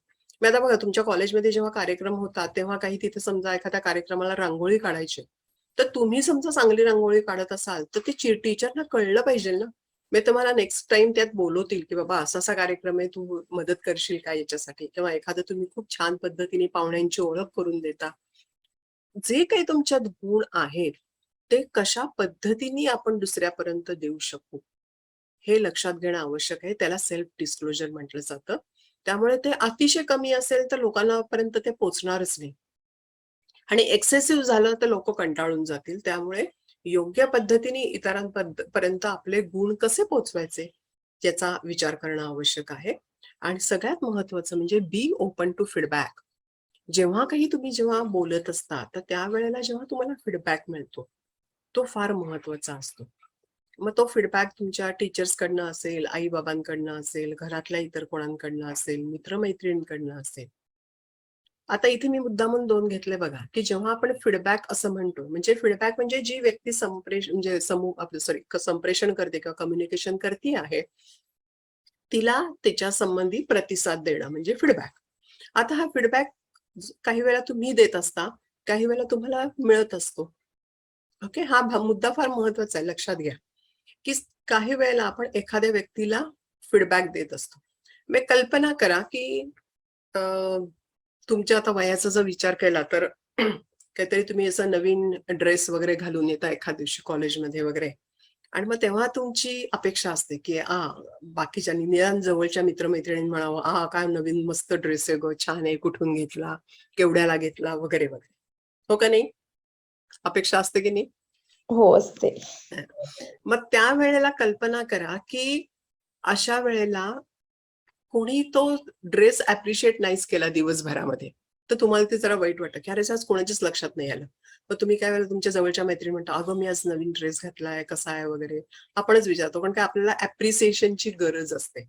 मी आता बघा तुमच्या कॉलेजमध्ये जेव्हा कार्यक्रम होता तेव्हा काही तिथे समजा एखाद्या कार्यक्रमाला रांगोळी काढायची, तर तुम्ही समजा चांगली रांगोळी काढत असाल तर ते टीचरना कळलं पाहिजे ना. मी तुम्हाला नेक्स्ट टाइम त्यात बोलवतील की बाबा असा असा कार्यक्रम आहे, तू मदत करशील का याच्यासाठी, किंवा एखादं तुम्ही खूप छान पद्धतीने पाहुण्यांची ओळख करून देता. जे काही तुमच्यात गुण आहेत ते कशा पद्धतीने आपण दुसऱ्यापर्यंत देऊ शकू हे लक्षात घेणं आवश्यक आहे. त्याला सेल्फ डिस्क्लोजर म्हटलं जातं. त्यामुळे ते अतिशय कमी असेल तर लोकांपर्यंत ते पोहोचणारच नाही, आणि एक्सेसिव्ह झालं तर लोक कंटाळून जातील. त्यामुळे योग्य पद्धतीने इतरांपर्यंत आपले गुण कसे पोहोचवायचे याचा विचार करणं आवश्यक आहे. आणि सगळ्यात महत्वाचं म्हणजे बी ओपन टू फीडबॅक. जेव्हा बोलत असता तर त्यावेळेला जेव्हा तुम्हाला फीडबॅक मिळतो तो फार महत्वाचा असतो. मग तो फीडबॅक तुमच्या टीचर्सकडनं असेल, आई बाबांकडनं असेल, घरातल्या इतर कोणांकडनं असेल, मित्रमैत्रिणींकडनं असेल. आता इथे मी मुद्दामून 2 घेतले बघा, की जेव्हा आपण फीडबॅक असं म्हणतो, म्हणजे फीडबॅक म्हणजे जी व्यक्ती संप्रेषण करते किंवा कम्युनिकेशन करते आहे तिला त्याच्या संबंधी प्रतिसाद देणं म्हणजे फीडबॅक. आता हा फीडबॅक काही वेळा तुम्ही देत असता, काही वेळा तुम्हाला मिळत असतो. ओके, हा मुद्दा फार महत्वाचा आहे, लक्षात घ्या की काही वेळेला आपण एखाद्या व्यक्तीला फीडबॅक देत असतो. मग कल्पना करा की तुमच्या आता वयाचा जर विचार केला तर काहीतरी तुम्ही असं नवीन ड्रेस वगैरे घालून येता एखाद्या दिवशी कॉलेजमध्ये वगैरे, आणि मग तेव्हा तुमची अपेक्षा असते की बाकीच्यांनी निदान जवळच्या मित्रमैत्रिणींनी म्हणावं, काय नवीन मस्त ड्रेस आहे ग, छान आहे, कुठून घेतला, केवढ्याला घेतला वगैरे वगैरे. हो का नाही? अपेक्षा असते की नाही? हो असते. मग त्या वेळेला कल्पना करा की अशा वेळेला कोणी तो ड्रेस अप्रिशिएट नाहीच केला दिवसभरामध्ये, तर तुम्हाला ते जरा वाईट वाटतं की अरे आज कोणाच्याच लक्षात नाही आलं. मग तुम्ही काय वेळेला तुमच्या जवळच्या मैत्रिणी म्हणता, अगं मी आज नवीन ड्रेस घातलाय, कसा आहे वगैरे, आपणच विचारतो, कारण काय आपल्याला अप्रिसिएशनची गरज असते.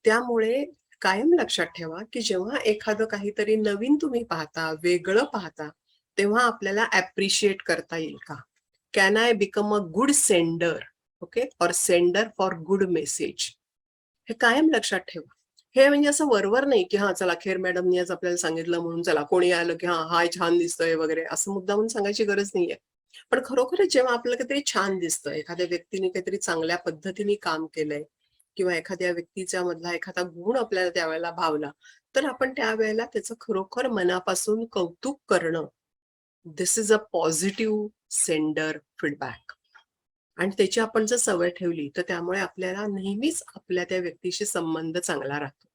त्यामुळे कायम लक्षात ठेवा की जेव्हा एखादं काहीतरी नवीन तुम्ही पाहता, वेगळं पाहता, तेव्हा आपल्याला अप्रिशिएट करता येईल का? Can I become a good sender, okay, or sender for good message, हे कायम लक्षात ठेवा. हे म्हणजे असं वरवर नाही की चला खेर मॅडमनी आज आपल्याला सांगितलं म्हणून चला कोणी आलं की हाय छान दिसतंय वगैरे असं मुद्दामून सांगायची गरज नाहीये. पण खरोखरच जेव्हा आपल्याला काहीतरी छान दिसतं, एखाद्या व्यक्तीने काहीतरी चांगल्या पद्धतीने काम केलंय किंवा एखाद्या व्यक्तीच्या मधला एखादा गुण आपल्याला त्यावेळेला भावला, तर आपण त्यावेळेला त्याचं खरोखर मनापासून कौतुक करणं, this is a positive sender feedback. आणि त्याची आपण जर सवय ठेवली तर त्यामुळे आपल्याला नेहमीच आपल्या त्या व्यक्तीशी संबंध चांगला राहतो.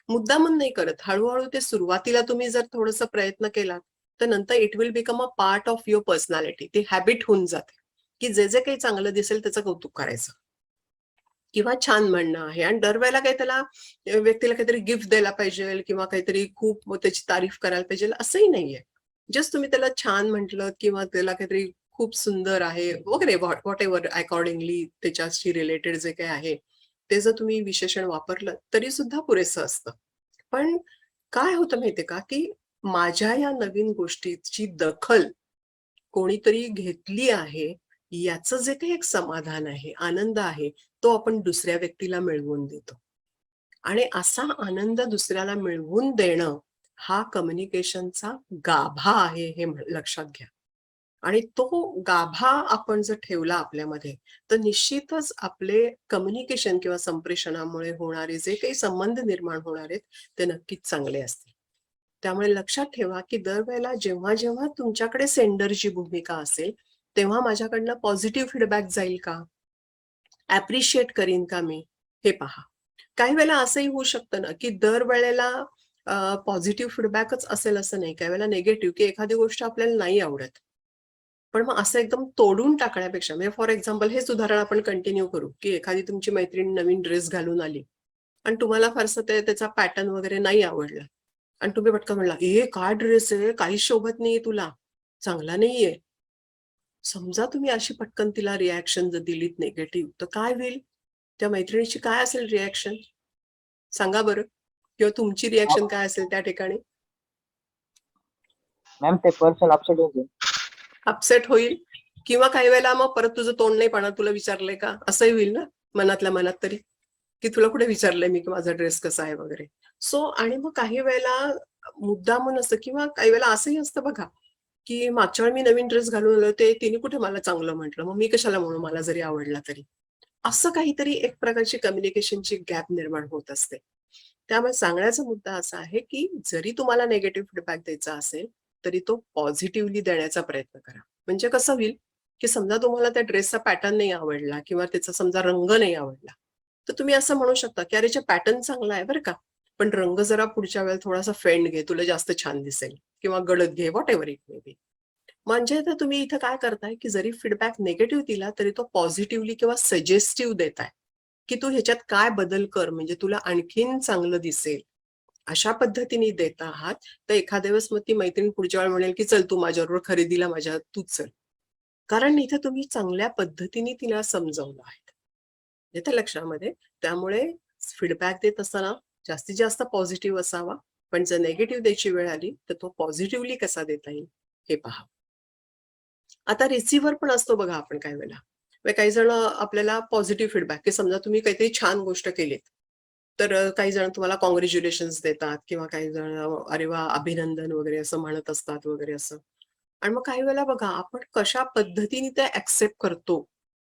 मुद्दामून नाही करत, हळूहळू ते सुरुवातीला तुम्ही जर थोडंसं प्रयत्न केला तर नंतर it will become a part of your personality. ते हॅबिट होऊन जाते की जे जे काही चांगलं दिसेल त्याचं कौतुक करायचं किंवा छान म्हणणं आहे. आणि दरवेळेला काही त्याला व्यक्तीला काहीतरी गिफ्ट द्यायला पाहिजे किंवा काहीतरी खूप त्याची तारीफ करायला पाहिजे असंही नाहीये. जस्ट तुम्ही त्याला छान म्हटलं किंवा त्याला काहीतरी खूप सुंदर आहे वगैरे, व्हॉट एव्हर अकॉर्डिंगली त्याच्याशी रिलेटेड जे काही आहे ते जर तुम्ही विशेषण वापरलं तरी सुद्धा पुरेसं असतं. पण काय होतं माहितीये का की माझ्या या नवीन गोष्टीची दखल कोणीतरी घेतली आहे याचं जे काही एक समाधान आहे, आनंद आहे, तो आपण दुसऱ्या व्यक्तीला मिळवून देतो. आणि असा आनंद दुसऱ्याला मिळवून देणं हा कम्युनिकेशनचा गाभा आहे हे लक्षात घ्या. आणि तो गाभा आपण जर ठेवला आपल्यामध्ये तर निश्चितच आपले कम्युनिकेशन किंवा संप्रेषणामुळे होणारे जे काही संबंध निर्माण होणार आहेत ते नक्कीच चांगले असतील. त्यामुळे लक्षात ठेवा की दरवेळेला जेव्हा जेव्हा तुमच्याकडे सेंडरची भूमिका असेल तेव्हा माझ्याकडनं पॉझिटिव्ह फीडबॅक जाईल का, ऍप्रिशिएट करीन का मी, हे पहा. काही वेळेला असंही होऊ शकतं ना की दरवेळेला पॉझिटिव्ह फीडबॅकच असेल असं नाही, काही वेळेला निगेटिव्ह, की एखादी गोष्ट आपल्याला नाही आवडत. पण मग असं एकदम तोडून टाकण्यापेक्षा, म्हणजे फॉर एक्झाम्पल हेच उदाहरण आपण कंटिन्यू करू की एखादी तुमची मैत्रीण नवीन ड्रेस घालून आली आणि तुम्हाला फारसं त्याचा पॅटर्न वगैरे नाही आवडला आणि तुम्ही पटकन म्हणला, काय ड्रेस आहे, काहीच शोभत नाहीये तुला, चांगला नाहीये. समजा तुम्ही अशी पटकन तिला रिॲक्शन जर दिलीत निगेटिव्ह, तर काय होईल? त्या मैत्रिणीची काय असेल रिॲक्शन? सांगा बरं. किंवा तुमची रिॲक्शन काय असेल त्या ठिकाणी? मॅम ते पर्सन अपसेट होते. अपसेट होईल किंवा काही वेळेला मग परत तुझं तोंड नाही पाहणार, तुला विचारलंय का, असंही होईल ना मनातल्या मनात तरी, की तुला कुठे विचारलंय मी की माझा ड्रेस कसा आहे वगैरे. सो आणि मग काही वेळेला मुद्दामून असतं किंवा काही वेळेला असंही असतं बघा, की मागच्या वेळी मी नवीन ड्रेस घालून आलो ते तिने कुठे मला चांगलं म्हटलं, मग मी कशाला म्हणू मला जरी आवडला तरी. असं काहीतरी एक प्रकारची कम्युनिकेशनची गॅप निर्माण होत असते. त्यामुळे सांगण्याचा मुद्दा असा आहे की जरी तुम्हाला निगेटिव्ह फीडबॅक द्यायचा असेल तरी तो पॉझिटिव्हली देण्याचा प्रयत्न करा. म्हणजे कसं होईल की समजा तुम्हाला त्या ड्रेसचा पॅटर्न नाही आवडला किंवा त्याचा समजा रंग नाही आवडला, तर तुम्ही असं म्हणू शकता की अरे पॅटर्न चांगला आहे बरं का, पण रंग जरा पुढच्या वेळेला थोडासा फेंड घे, तुला जास्त छान दिसेल, किंवा गडद घे, what ever it may be. म्हणजे तर तुम्ही इथं काय करताय की जरी फीडबॅक निगेटिव्ह दिला तरी तो पॉझिटिव्हली किंवा सजेस्टिव्ह देताय की तू ह्याच्यात काय बदल कर म्हणजे तुला आणखीन चांगलं दिसेल, अशा पद्धतीने देत आहात. तर एखाद्या वेळेस मग ती मैत्रीण पुढच्या वेळेला म्हणेल की चल तू माझ्याबरोबर खरेदीला तूच चल, कारण इथे तुम्ही चांगल्या पद्धतीने तिला समजवलं आहे. येतं लक्षामध्ये. त्यामुळे फीडबॅक देत असताना जास्तीत जास्त पॉझिटिव्ह असावा, पण जर निगेटिव्ह द्यायची वेळ आली तर तो पॉझिटिव्हली कसा देता येईल हे पहा. आता रिसिव्हर पण असतो बघा, आपण काही वेळेला काही जण आपल्याला पॉझिटिव्ह फीडबॅक, की समजा तुम्ही काहीतरी छान गोष्ट केलीत तर काही जण तुम्हाला कॉंग्रॅच्युलेशन्स देतात किंवा काही जण अरे वा अभिनंदन वगैरे असं म्हणत असतात वगैरे असं. आणि मग काही वेळेला बघा आपण कशा पद्धतीने ते ऍक्सेप्ट करतो.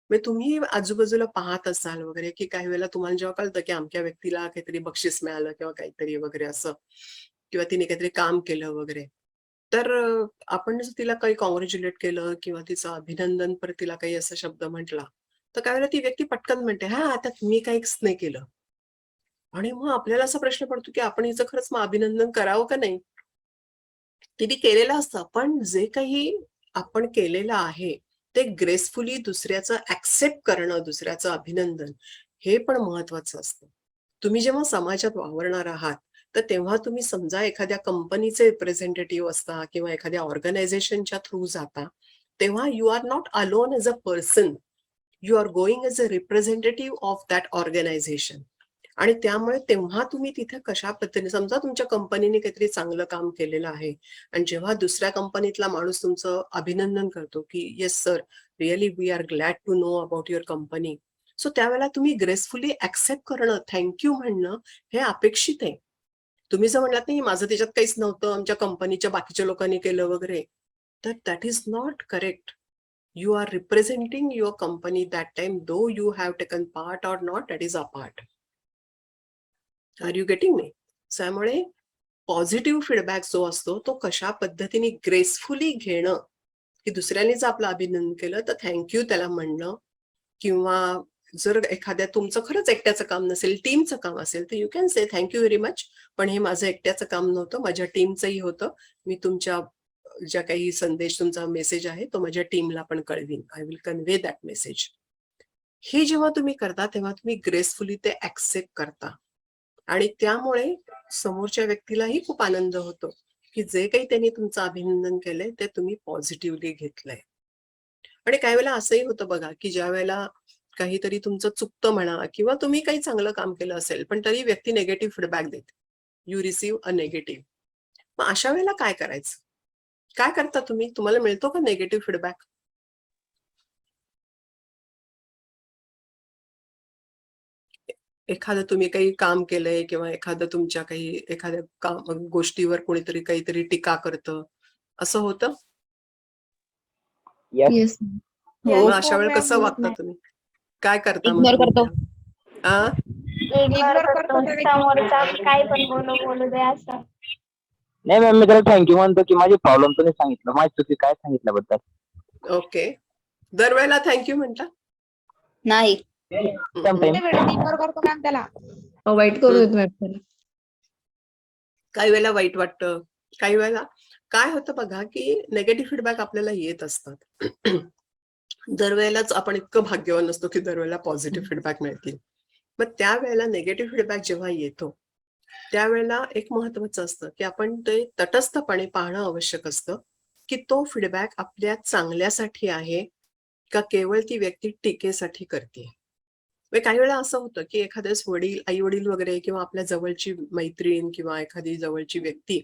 म्हणजे तुम्ही आजूबाजूला पाहत असाल वगैरे की काही वेळेला तुम्हाला जेव्हा कळतं की अमक्या व्यक्तीला काहीतरी बक्षीस मिळालं किंवा काहीतरी वगैरे असं, किंवा तिने काहीतरी काम केलं वगैरे, तर आपण जर तिला काही कॉंग्रॅच्युलेट केलं किंवा तिचं अभिनंदन पर तिला काही असा शब्द म्हटला, तर काही वेळेला ती व्यक्ती पटकन म्हणते हा आता मी काहीच नाही केलं. आणि मग आपल्याला असा प्रश्न पडतो की आपण हिचं खरंच मग अभिनंदन करावं का नाही. तिने केलेलं असतं, पण जे काही आपण केलेलं आहे ते ग्रेसफुली दुसऱ्याचं ऍक्सेप्ट करणं, दुसऱ्याचं अभिनंदन, हे पण महत्वाचं असतं. तुम्ही जेव्हा समाजात वावरणार आहात तर तेव्हा तुम्ही समजा एखाद्या कंपनीचे रिप्रेझेंटेटिव्ह असता किंवा एखाद्या ऑर्गनायझेशनच्या थ्रू जाता, तेव्हा you are not alone as a person, you are going as a representative of that organisation. आणि त्यामुळे तेव्हा तुम्ही तिथे कशा पद्धतीने, समजा तुमच्या कंपनीने काहीतरी चांगलं काम केलेलं आहे आणि जेव्हा दुसऱ्या कंपनीतला माणूस तुमचं अभिनंदन करतो की yes sir, really we are glad to know about your company, so त्यावेळेला तुम्ही ग्रेसफुली ऍक्सेप्ट करणं, थँक्यू म्हणणं हे अपेक्षित आहे. तुम्ही जर म्हणलात नाही माझं त्याच्यात काहीच नव्हतं, आमच्या कंपनीच्या बाकीच्या लोकांनी केलं वगैरे, तर that is not correct. You are representing your company that time, though you have taken part or not, that is a part. Are you getting me? त्यामुळे पॉझिटिव्ह फीडबॅक जो असतो तो कशा पद्धतीने ग्रेसफुली घेणं, की दुसऱ्यानेच आपलं अभिनंदन केलं तर थँक्यू त्याला म्हणणं, किंवा जर एखाद्या तुमचं खरंच एकट्याचं काम नसेल, टीमचं काम असेल, तर you can say thank you very much, पण हे माझं एकट्याचं काम नव्हतं, माझ्या टीमचंही होतं. मी तुमच्या ज्या काही संदेश, तुमचा मेसेज आहे तो माझ्या टीमला पण कळवीन. I will convey that message. हे जेव्हा तुम्ही करता तेव्हा तुम्ही ग्रेसफुली ते ऍक्सेप्ट करता आणि त्यामुळे समोरच्या व्यक्तीलाही खूप आनंद होतो की जे काही त्यांनी तुमचं अभिनंदन केलंय ते तुम्ही पॉझिटिव्हली घेतलंय. आणि काही वेळेला असंही होतं बघा की ज्या वेळेला काहीतरी तुमचं चुकतं म्हणा किंवा तुम्ही काही चांगलं काम केलं असेल पण तरी व्यक्ती निगेटिव्ह फीडबॅक देते, यू रिसीव्ह अ निगेटिव्ह. मग अशा वेळेला काय करायचं, काय करता तुम्ही? तुम्हाला मिळतो का निगेटिव्ह फीडबॅक? एखादं तुम्ही काही काम केलंय किंवा एखादं तुमच्या काही एखाद्या काम गोष्टीवर कोणीतरी काहीतरी टीका करतं, असं होतं? यस. येस मग अशा वेळेला कसं वागता तुम्ही? काय करता मग इग्नोर तुम्ही करतो. त्या? इग्नोर करतो समोरचा काय पण बोलू दे असं. नाही मॅम, मी त्याला थँक्यू म्हणतो की माझी प्रॉब्लेम तुम्ही सांगितलं, माझी चुकी काय सांगितल्याबद्दल. ओके. दरवेळेला थँक्यू म्हणता? नाही समटाईम. इग्नोर करतो मॅम त्याला, वाईट करू देत मॅम त्याला. काही वेळेला वाईट वाटतं, काही वेळेला काय होतं बघा की नेगेटिव्ह फीडबॅक आपल्याला येत असतात. दरवेळेलाच आपण इतकं भाग्यवान असतो की दरवेळेला पॉझिटिव्ह फीडबॅक मिळतील. मग त्यावेळेला नेगेटिव्ह फीडबॅक जेव्हा येतो त्यावेळेला एक महत्वाचं असतं की आपण ते तटस्थपणे पाहणं आवश्यक असतं की तो फीडबॅक आपल्या चांगल्यासाठी आहे का केवळ ती व्यक्ती टीकेसाठी करते. काही वेळा असं होतं की एखाद्याच वडील, आई वडील वगैरे किंवा आपल्या जवळची मैत्रीण किंवा एखादी जवळची व्यक्ती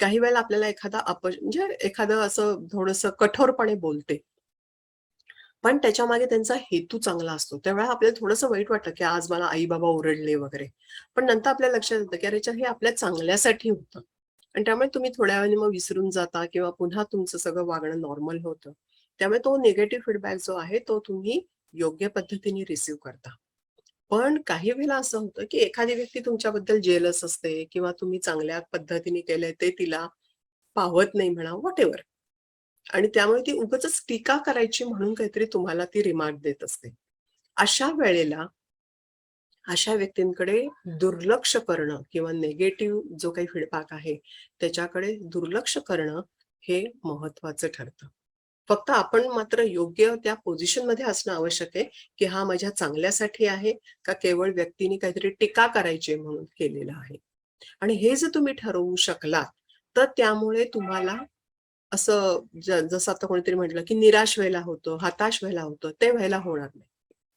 काही वेळेला आपल्याला म्हणजे एखादं असं थोडंसं कठोरपणे बोलते, पण त्याच्या मागे त्यांचा हेतू चांगला असतो. त्यावेळेला आपल्याला थोडंसं वाईट वाटतं की आज मला आई बाबा ओरडले वगैरे, पण नंतर आपल्या लक्षात येतं की अरे हे आपल्या चांगल्यासाठी होतं आणि त्यामुळे तुम्ही थोड्या वेळाने मग विसरून जाता किंवा पुन्हा तुमचं सगळं वागणं नॉर्मल होतं. त्यामुळे तो निगेटिव्ह फीडबॅक जो आहे तो तुम्ही योग्य पद्धतीने रिसीव्ह करता. पण काही वेळेला असं होतं की एखादी व्यक्ती तुमच्याबद्दल जेलस असते किंवा तुम्ही चांगल्या पद्धतीने केलंय ते तिला पावत नाही म्हणा, व्हॉटएव्हर, आणि त्यामुळे ती उगाचच टीका करायची म्हणून काहीतरी तुम्हाला ती रिमार्क देत असते. अशा वेळेला अशा व्यक्तींकडे दुर्लक्ष करणं किंवा निगेटिव्ह जो काही फीडबॅक आहे त्याच्याकडे दुर्लक्ष करणं हे महत्वाचं ठरतं. फक्त आपण मात्र योग्य त्या पोझिशनमध्ये असणं आवश्यक आहे की हा माझ्या चांगल्यासाठी आहे का केवळ व्यक्तीने काहीतरी टीका करायची म्हणून केलेलं आहे. आणि हे जर तुम्ही ठरवू शकलात तर त्यामुळे तुम्हाला असं जसं आता कोणीतरी म्हटलं की निराश व्हायला होतं, हताश व्हायला होतं, ते व्हायला होणार नाही.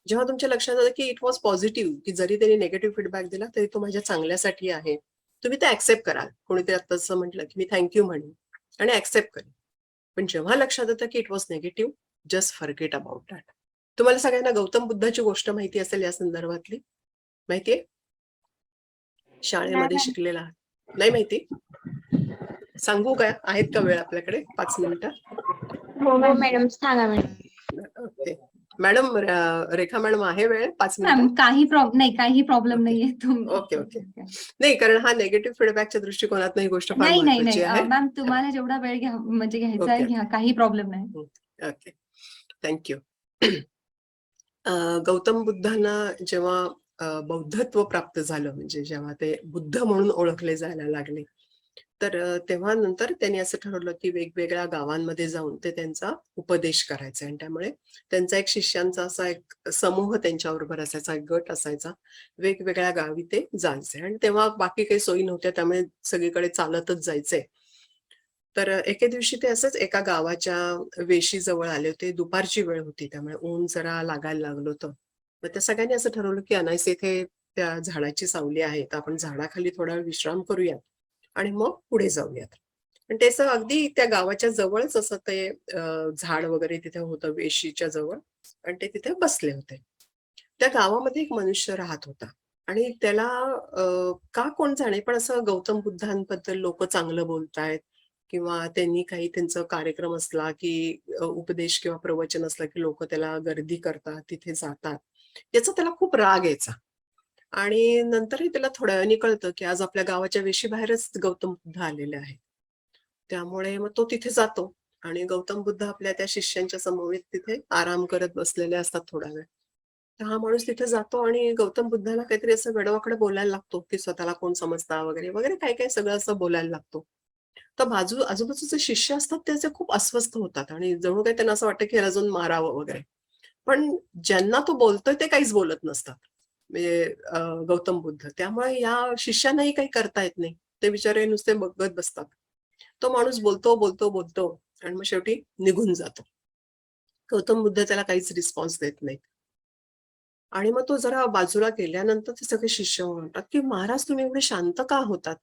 जेव्हा तुमच्या लक्षात आलं की इट वॉज पॉझिटिव्ह, की जरी त्यांनी निगेटिव्ह फीडबॅक दिला तरी तो माझ्या चांगल्यासाठी आहे, तुम्ही ते ऍक्सेप्ट कराल. कोणीतरी आता असं म्हटलं की मी थँक्यू म्हणेन आणि ऍक्सेप्ट करेन. पण जेव्हा लक्षात येतं की it was negative, just forget about that. तुम्हाला सगळ्यांना गौतम बुद्धाची गोष्ट माहिती असेल या संदर्भातली? माहितीये? शाळेमध्ये नाही शिकलेला आहात? नाही माहिती? सांगू काय? आहेत का वेळ आपल्याकडे 5 मिनिटं? हो मॅडम सांगा मॅडम. ओके मॅडम, रेखा मॅडम आहे वेळ 5 मॅम मिनिटं? काही प्रॉब्लेम ओके. नाहीये ओके, ओके. नाही, कारण हा निगेटिव्ह फीडबॅकच्या दृष्टिकोनातनं ही गोष्ट फार नाही महत्वाची आहे. मॅम तुम्हाला जेवढा वेळ घ्यायचा आहे ओके. घ्या, काही प्रॉब्लेम नाही. Okay, thank you. गौतम बुद्धांना जेव्हा बौद्धत्व प्राप्त झालं, म्हणजे जेव्हा ते बुद्ध म्हणून ओळखले जायला लागले, तर तेव्हा नंतर त्यांनी असं ठरवलं की वेगवेगळ्या गावांमध्ये जाऊन ते त्यांचा उपदेश करायचा आणि त्यामुळे त्यांचा एक शिष्यांचा असा एक समूह त्यांच्याबरोबर असायचा, एक गट असायचा. वेगवेगळ्या गावी ते जायचे आणि तेव्हा बाकी काही सोयी नव्हत्या, त्यामुळे सगळीकडे चालतच जायचे. तर एके दिवशी ते असंच एका गावाच्या वेशीजवळ आले होते. दुपारची वेळ होती, त्यामुळे ऊन जरा लागायला लागलं होतं. मग त्या सगळ्यांनी असं ठरवलं की अनायसे इथे त्या झाडाची सावली आहे, तर आपण झाडाखाली थोडा वेळ विश्राम करूयात आणि मग पुढे जाऊयात. आणि त्याचं अगदी त्या गावाच्या जवळच असं ते झाड वगैरे तिथे होतं वेशीच्या जवळ आणि ते तिथे बसले होते. त्या गावामध्ये एक मनुष्य राहत होता आणि त्याला का कोण जाणे, पण असं गौतम बुद्धांबद्दल लोक चांगलं बोलतायत किंवा त्यांनी काही त्यांचा कार्यक्रम असला की उपदेश किंवा प्रवचन असलं की लोक त्याला गर्दी करतात, तिथे जातात, याचा त्याला खूप राग यायचा. आणि नंतरही त्याला थोड्या वेळाने कळतं की आज आपल्या गावाच्या वेशीबाहेरच गौतम बुद्ध आलेले आहेत. त्यामुळे मग तो तिथे जातो आणि गौतम बुद्ध आपल्या त्या शिष्यांच्या समवेत तिथे आराम करत बसलेले असतात थोडा वेळ. तर हा माणूस तिथे जातो आणि गौतम बुद्धाला काहीतरी असं वेडवाकडं बोलायला लागतो की स्वतःला कोण समजता वगैरे वगैरे, काय काय सगळं असं बोलायला लागतो. तर आजूबाजूचे शिष्य असतात त्याचे खूप अस्वस्थ होतात आणि जणू काही त्यांना असं वाटतं की ह्याला जाऊन मारावं वगैरे. पण ज्यांना तो बोलतोय ते काहीच बोलत नसतात, म्हणजे गौतम बुद्ध. त्यामुळे या शिष्यांनाही काही करता येत नाही, ते बिचारे नुसते बघत बसतात. तो माणूस बोलतो बोलतो बोलतो आणि मग शेवटी निघून जातो. गौतम बुद्ध त्याला काहीच रिस्पॉन्स देत नाही. आणि मग तो जरा बाजूला गेल्यानंतर ते सगळे शिष्य म्हणतात की महाराज तुम्ही एवढे शांत का होतात?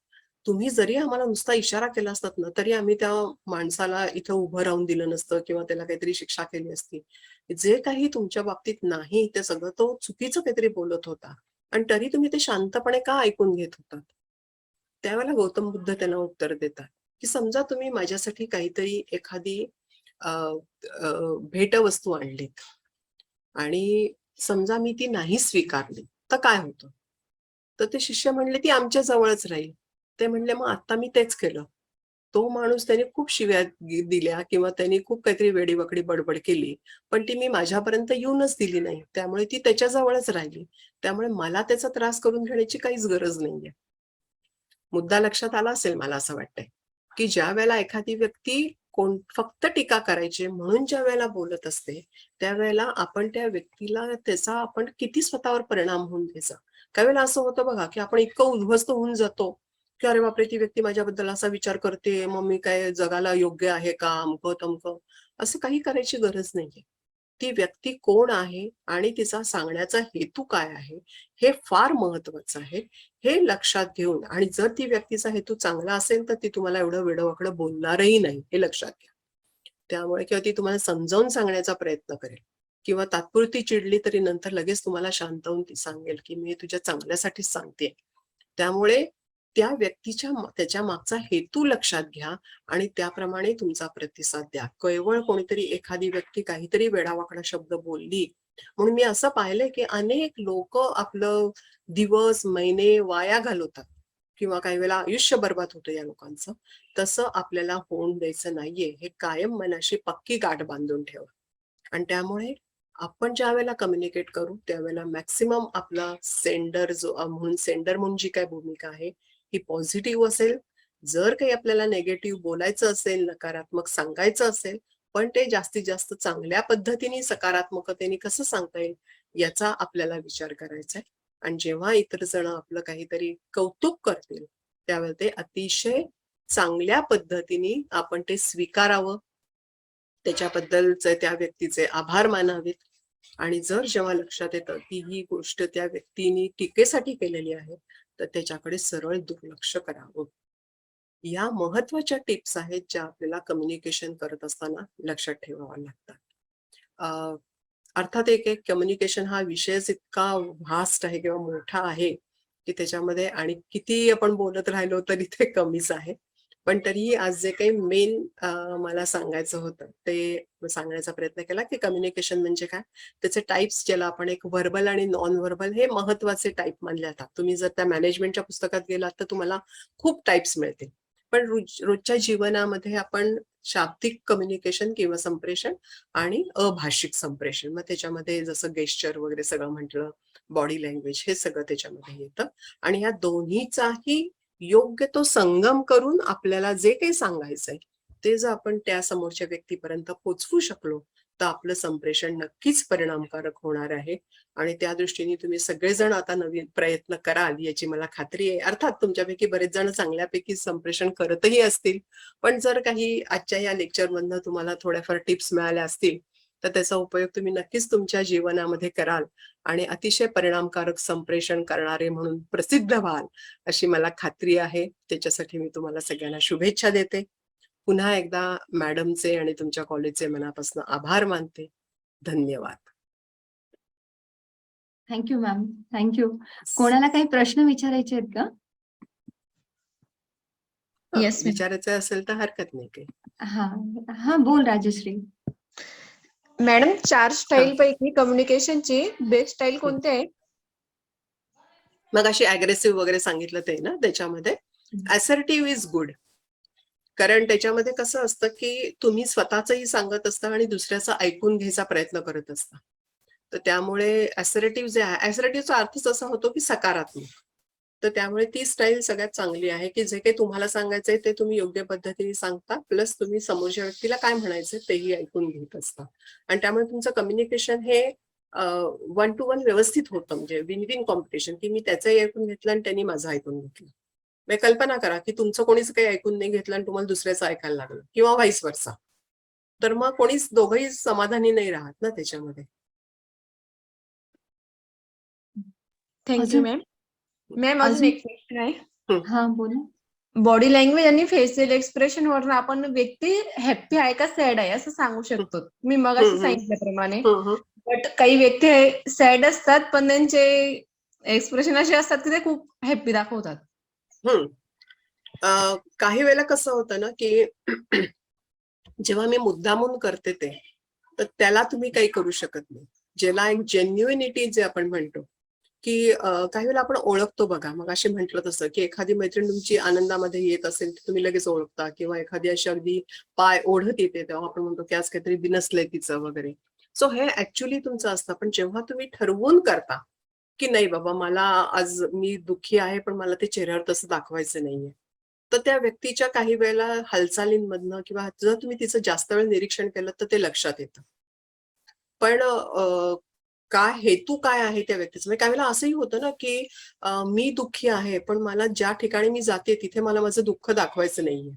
तुम्ही जरी आम्हाला नुसता इशारा केला असतात ना तरी आम्ही त्या माणसाला इथं उभं राहून दिलं नसतं किंवा त्याला काहीतरी शिक्षा केली असती. जे काही तुमच्या बाबतीत नाही ते सगळं तो चुकीचं काहीतरी बोलत होता आणि तरी तुम्ही ते शांतपणे का ऐकून घेत होतात? त्यावेळेला गौतम बुद्ध त्यांना उत्तर देतात की समजा तुम्ही माझ्यासाठी काहीतरी एखादी भेटवस्तू आणलीत आणि समजा मी ती नाही स्वीकारली तर काय होतं? तर ते शिष्य म्हणले ती आमच्या जवळच राहील. ते म्हणले मग आता मी तेच केलं. तो माणूस त्याने खूप शिव्या दिल्या किंवा त्यांनी खूप काहीतरी वेडीवाकडी बडबड केली, पण ती मी माझ्यापर्यंत येऊनच दिली नाही, त्यामुळे ती त्याच्या जवळच राहिली. त्यामुळे मला त्याचा त्रास करून घेण्याची काहीच गरज नाहीये. मुद्दा लक्षात आला असेल मला असं वाटतंय की ज्या वेळेला एखादी व्यक्ती फक्त टीका करायची म्हणून ज्या वेळेला बोलत असते त्यावेळेला आपण त्या व्यक्तीला त्याचा आपण किती स्वतःवर परिणाम होऊन द्यायचा. काही वेळेला असं होतं बघा की आपण इतकं उद्ध्वस्त होऊन जातो की अरे बापरे, ती व्यक्ती माझ्याबद्दल असा विचार करते, मग मी काय जगाला योग्य आहे का, अमकं तमकं. असं काही करायची गरज नाहीये. ती व्यक्ती कोण आहे आणि तिचा सांगण्याचा हेतू काय आहे, हे फार महत्वाचं आहे. हे लक्षात घेऊन, आणि जर ती व्यक्तीचा हेतू चांगला असेल तर ती तुम्हाला एवढं वेडं-वाकडं बोलणारही नाही, हे लक्षात घ्या. त्यामुळे किंवा ती तुम्हाला समजावून सांगण्याचा प्रयत्न करेल किंवा तात्पुरती चिडली तरी नंतर लगेच तुम्हाला शांत होऊन ती सांगेल की मी तुझ्या चांगल्यासाठीच सांगतेय. त्यामुळे त्या व्यक्तीच्या त्याच्या मागचा हेतू लक्षात घ्या आणि त्याप्रमाणे तुमचा प्रतिसाद द्या. केवळ कोणीतरी एखादी व्यक्ती काहीतरी वेडावाकडा शब्द बोलली म्हणून मी असं पाहिलंय की अनेक लोक आपलं दिवस महिने वाया घालवतात किंवा काही वेळेला आयुष्य बर्बाद होतं या लोकांचं. तसं आपल्याला होऊन द्यायचं नाहीये. हे कायम मनाशी पक्की गाठ बांधून ठेवा. आणि त्यामुळे आपण ज्या वेळेला कम्युनिकेट करू त्यावेळेला मॅक्सिमम आपला सेंडर सेंडर म्हणून जी काय भूमिका आहे ही पॉझिटिव्ह असेल. जर काही आपल्याला नेगेटिव्ह बोलायचं असेल, नकारात्मक सांगायचं असेल, पण ते जास्तीत जास्त चांगल्या पद्धतीने सकारात्मकतेने कसं सांगता येईल याचा आपल्याला विचार करायचा आहे. आणि जेव्हा इतर जण आपलं काहीतरी कौतुक करतील त्यावेळेला ते अतिशय चांगल्या पद्धतीने आपण ते स्वीकारावं, त्याच्याबद्दलचे त्या व्यक्तीचे आभार मानावेत. आणि जर जेव्हा लक्षात येतं की ही गोष्ट त्या व्यक्तीने टीकेसाठी केलेली आहे तर त्याच्याकडे सरळ दुर्लक्ष करावं. या महत्वाच्या टिप्स आहेत ज्या आपल्याला कम्युनिकेशन करत असताना लक्षात ठेवाव्या लागतात. अर्थात एक कम्युनिकेशन हा विषयच इतका व्हास्ट आहे किंवा मोठा आहे की त्याच्यामध्ये आणि किती आपण बोलत राहिलो तरी ते कमीच आहे. पण तरीही आज जे काही मेन मला सांगायचं होतं ते सांगण्याचा प्रयत्न केला की कम्युनिकेशन म्हणजे काय, त्याचे टाइप्स ज्याला आपण एक व्हर्बल आणि नॉन व्हर्बल हे महत्वाचे टाइप मानले जातात. तुम्ही जर त्या मॅनेजमेंटच्या पुस्तकात गेलात तर तुम्हाला खूप टाइप्स मिळतील. पण रोजच्या जीवनामध्ये आपण शाब्दिक कम्युनिकेशन किंवा संप्रेषण आणि अभाषिक संप्रेषण, मग त्याच्यामध्ये जसं गेस्चर वगैरे सगळं म्हटलं, बॉडी लँग्वेज हे सगळं त्याच्यामध्ये येतं. आणि या दोन्हीचाही योग्य तो संगम करून आपल्याला जे काही सांगायचंय ते जर आपण त्या समोरच्या व्यक्तीपर्यंत पोहोचवू शकलो तर आपलं संप्रेषण नक्कीच परिणामकारक होणार आहे. आणि त्या दृष्टीने तुम्ही सगळेजण आता नवीन प्रयत्न कराल याची मला खात्री आहे. अर्थात तुमच्यापैकी बरेच जण चांगल्यापैकी संप्रेषण करतही असतील, पण जर काही आजच्या या लेक्चरमधनं तुम्हाला थोड्याफार टिप्स मिळाल्या असतील तर त्याचा उपयोग तुम्ही नक्कीच तुमच्या जीवनामध्ये कराल आणि अतिशय परिणामकारक संप्रेषण करणारे म्हणून प्रसिद्ध व्हाल अशी मला खात्री आहे. त्याच्यासाठी मी तुम्हाला सगळ्यांना शुभेच्छा देते. पुन्हा एकदा मॅडमचे आणि तुमच्या कॉलेजचे मनापासून आभार मानते. धन्यवाद. Thank you ma'am, thank you. कोणाला काही प्रश्न विचारायचे आहेत का? Yes, ma'am. विचारायचं असेल तर हरकत नाही काही. हा हा, बोल राजश्री. मॅडम 4 स्टाईल पैकी कम्युनिकेशनची बेस्ट स्टाईल कोणती आहे? मग अशी अग्रेसिव्ह वगैरे सांगितलं ते ना, त्याच्यामध्ये असर्टिव्ह इज गुड. कारण त्याच्यामध्ये कसं असतं की तुम्ही स्वतःचंही सांगत असता आणि दुसऱ्याचं ऐकून घ्यायचा प्रयत्न करत असता. तर त्यामुळे असर्टिव्ह जे आहे, असर्टिव्हचा अर्थच असा होतो की सकारात्मक. तर त्यामुळे ती स्टाईल सगळ्यात चांगली आहे की जे काही तुम्हाला सांगायचंय ते तुम्ही योग्य पद्धतीने सांगता, प्लस तुम्ही समोरच्या व्यक्तीला काय म्हणायचंय तेही ऐकून घेत असता. आणि त्यामुळे तुमचं कम्युनिकेशन हे 1 to 1 व्यवस्थित होतं, म्हणजे विन विन कॉम्पिटिशन, की मी त्याचंही ऐकून घेतलं आणि त्यांनी माझं ऐकून घेतलं. म्हणजे कल्पना करा की तुमचं कोणीच काही ऐकून नाही घेतलं आणि तुम्हाला दुसऱ्याचं ऐकायला लागलं किंवा व्हाईस वर्सा, तर मग कोणीच दोघंही समाधानी नाही राहत ना त्याच्यामध्ये. थँक्यू अजून- मॅम. मॅम अजून अजून- एक क्वेश्चन आहे. हा बोला. बॉडी लँग्वेज आणि फेशियल एक्सप्रेशन वरून आपण व्यक्ती हॅप्पी आहे का सॅड आहे असं सांगू शकतो. मी मगाशी सांगितल्याप्रमाणे. बट काही व्यक्ती सॅड असतात पण त्यांचे एक्सप्रेशन असे असतात की ते खूप हॅप्पी दाखवतात. काही वेळेला कसं होतं ना की जेव्हा मी मुद्दामून करते ते, तर त्याला तुम्ही काही करू शकत नाही. ज्याला एक जेन्युइनिटी जे आपण म्हणतो की काही वेळेला आपण ओळखतो बघा, मग असे म्हटलं तसं की एखादी मैत्रीण तुमची आनंदामध्ये येत असेल तर तुम्ही लगेच ओळखता, किंवा एखादी अशी अगदी पाय ओढत येते तेव्हा आपण म्हणतो की आज काहीतरी बिनसलंय तिचं वगैरे. सो हे ऍक्च्युअली तुमचं असतं. पण जेव्हा तुम्ही ठरवून करता की नाही बाबा मला आज मी दुःखी आहे पण मला ते चेहऱ्यावर तसं दाखवायचं नाहीये, तर त्या व्यक्तीच्या काही वेळेला हालचालींमधनं किंवा जर तुम्ही तिचं जास्त वेळ निरीक्षण केलं तर ते लक्षात येतं. पण काय हेतू काय आहे त्या व्यक्तीचा. म्हणजे काही वेळेला असंही होतं ना की मी दुःखी आहे पण मला ज्या ठिकाणी मी जाते तिथे मला माझं दुःख दाखवायचं नाहीये,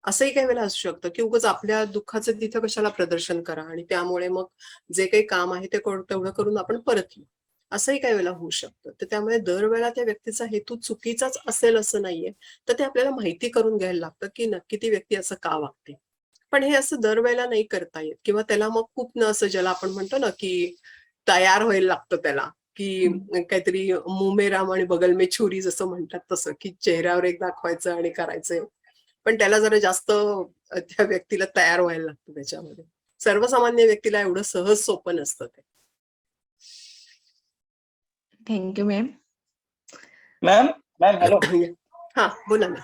असंही काही वेळेला असू शकतं की उगाच आपल्या दुःखाचं तिथं कशाला प्रदर्शन करा आणि त्यामुळे मग जे काही काम आहे ते तेवढं करून आपण परत येऊ, असंही काही वेळेला होऊ शकतं. तर त्यामुळे दरवेळेला त्या व्यक्तीचा हेतू चुकीचाच असेल असं नाहीये, तर ते आपल्याला माहिती करून घ्यायला लागतं की नक्की ती व्यक्ती असं का वागते. पण हे असं दरवेळेला नाही करता येत किंवा त्याला मग खूप न असं ज्याला आपण म्हणतो ना की तयार व्हायला लागतं त्याला की काहीतरी मुंह में राम आणि बगल में छुरी जसं म्हणतात तसं की चेहऱ्यावर एक दाखवायचं आणि करायचंय. पण त्याला जरा जास्त त्या व्यक्तीला तयार व्हायला लागतं त्याच्यामध्ये. सर्वसामान्य व्यक्तीला एवढं सहज सोपं नसतं ते. Thank you ma'am. Ma'am ma'am hello. हा बोला ना.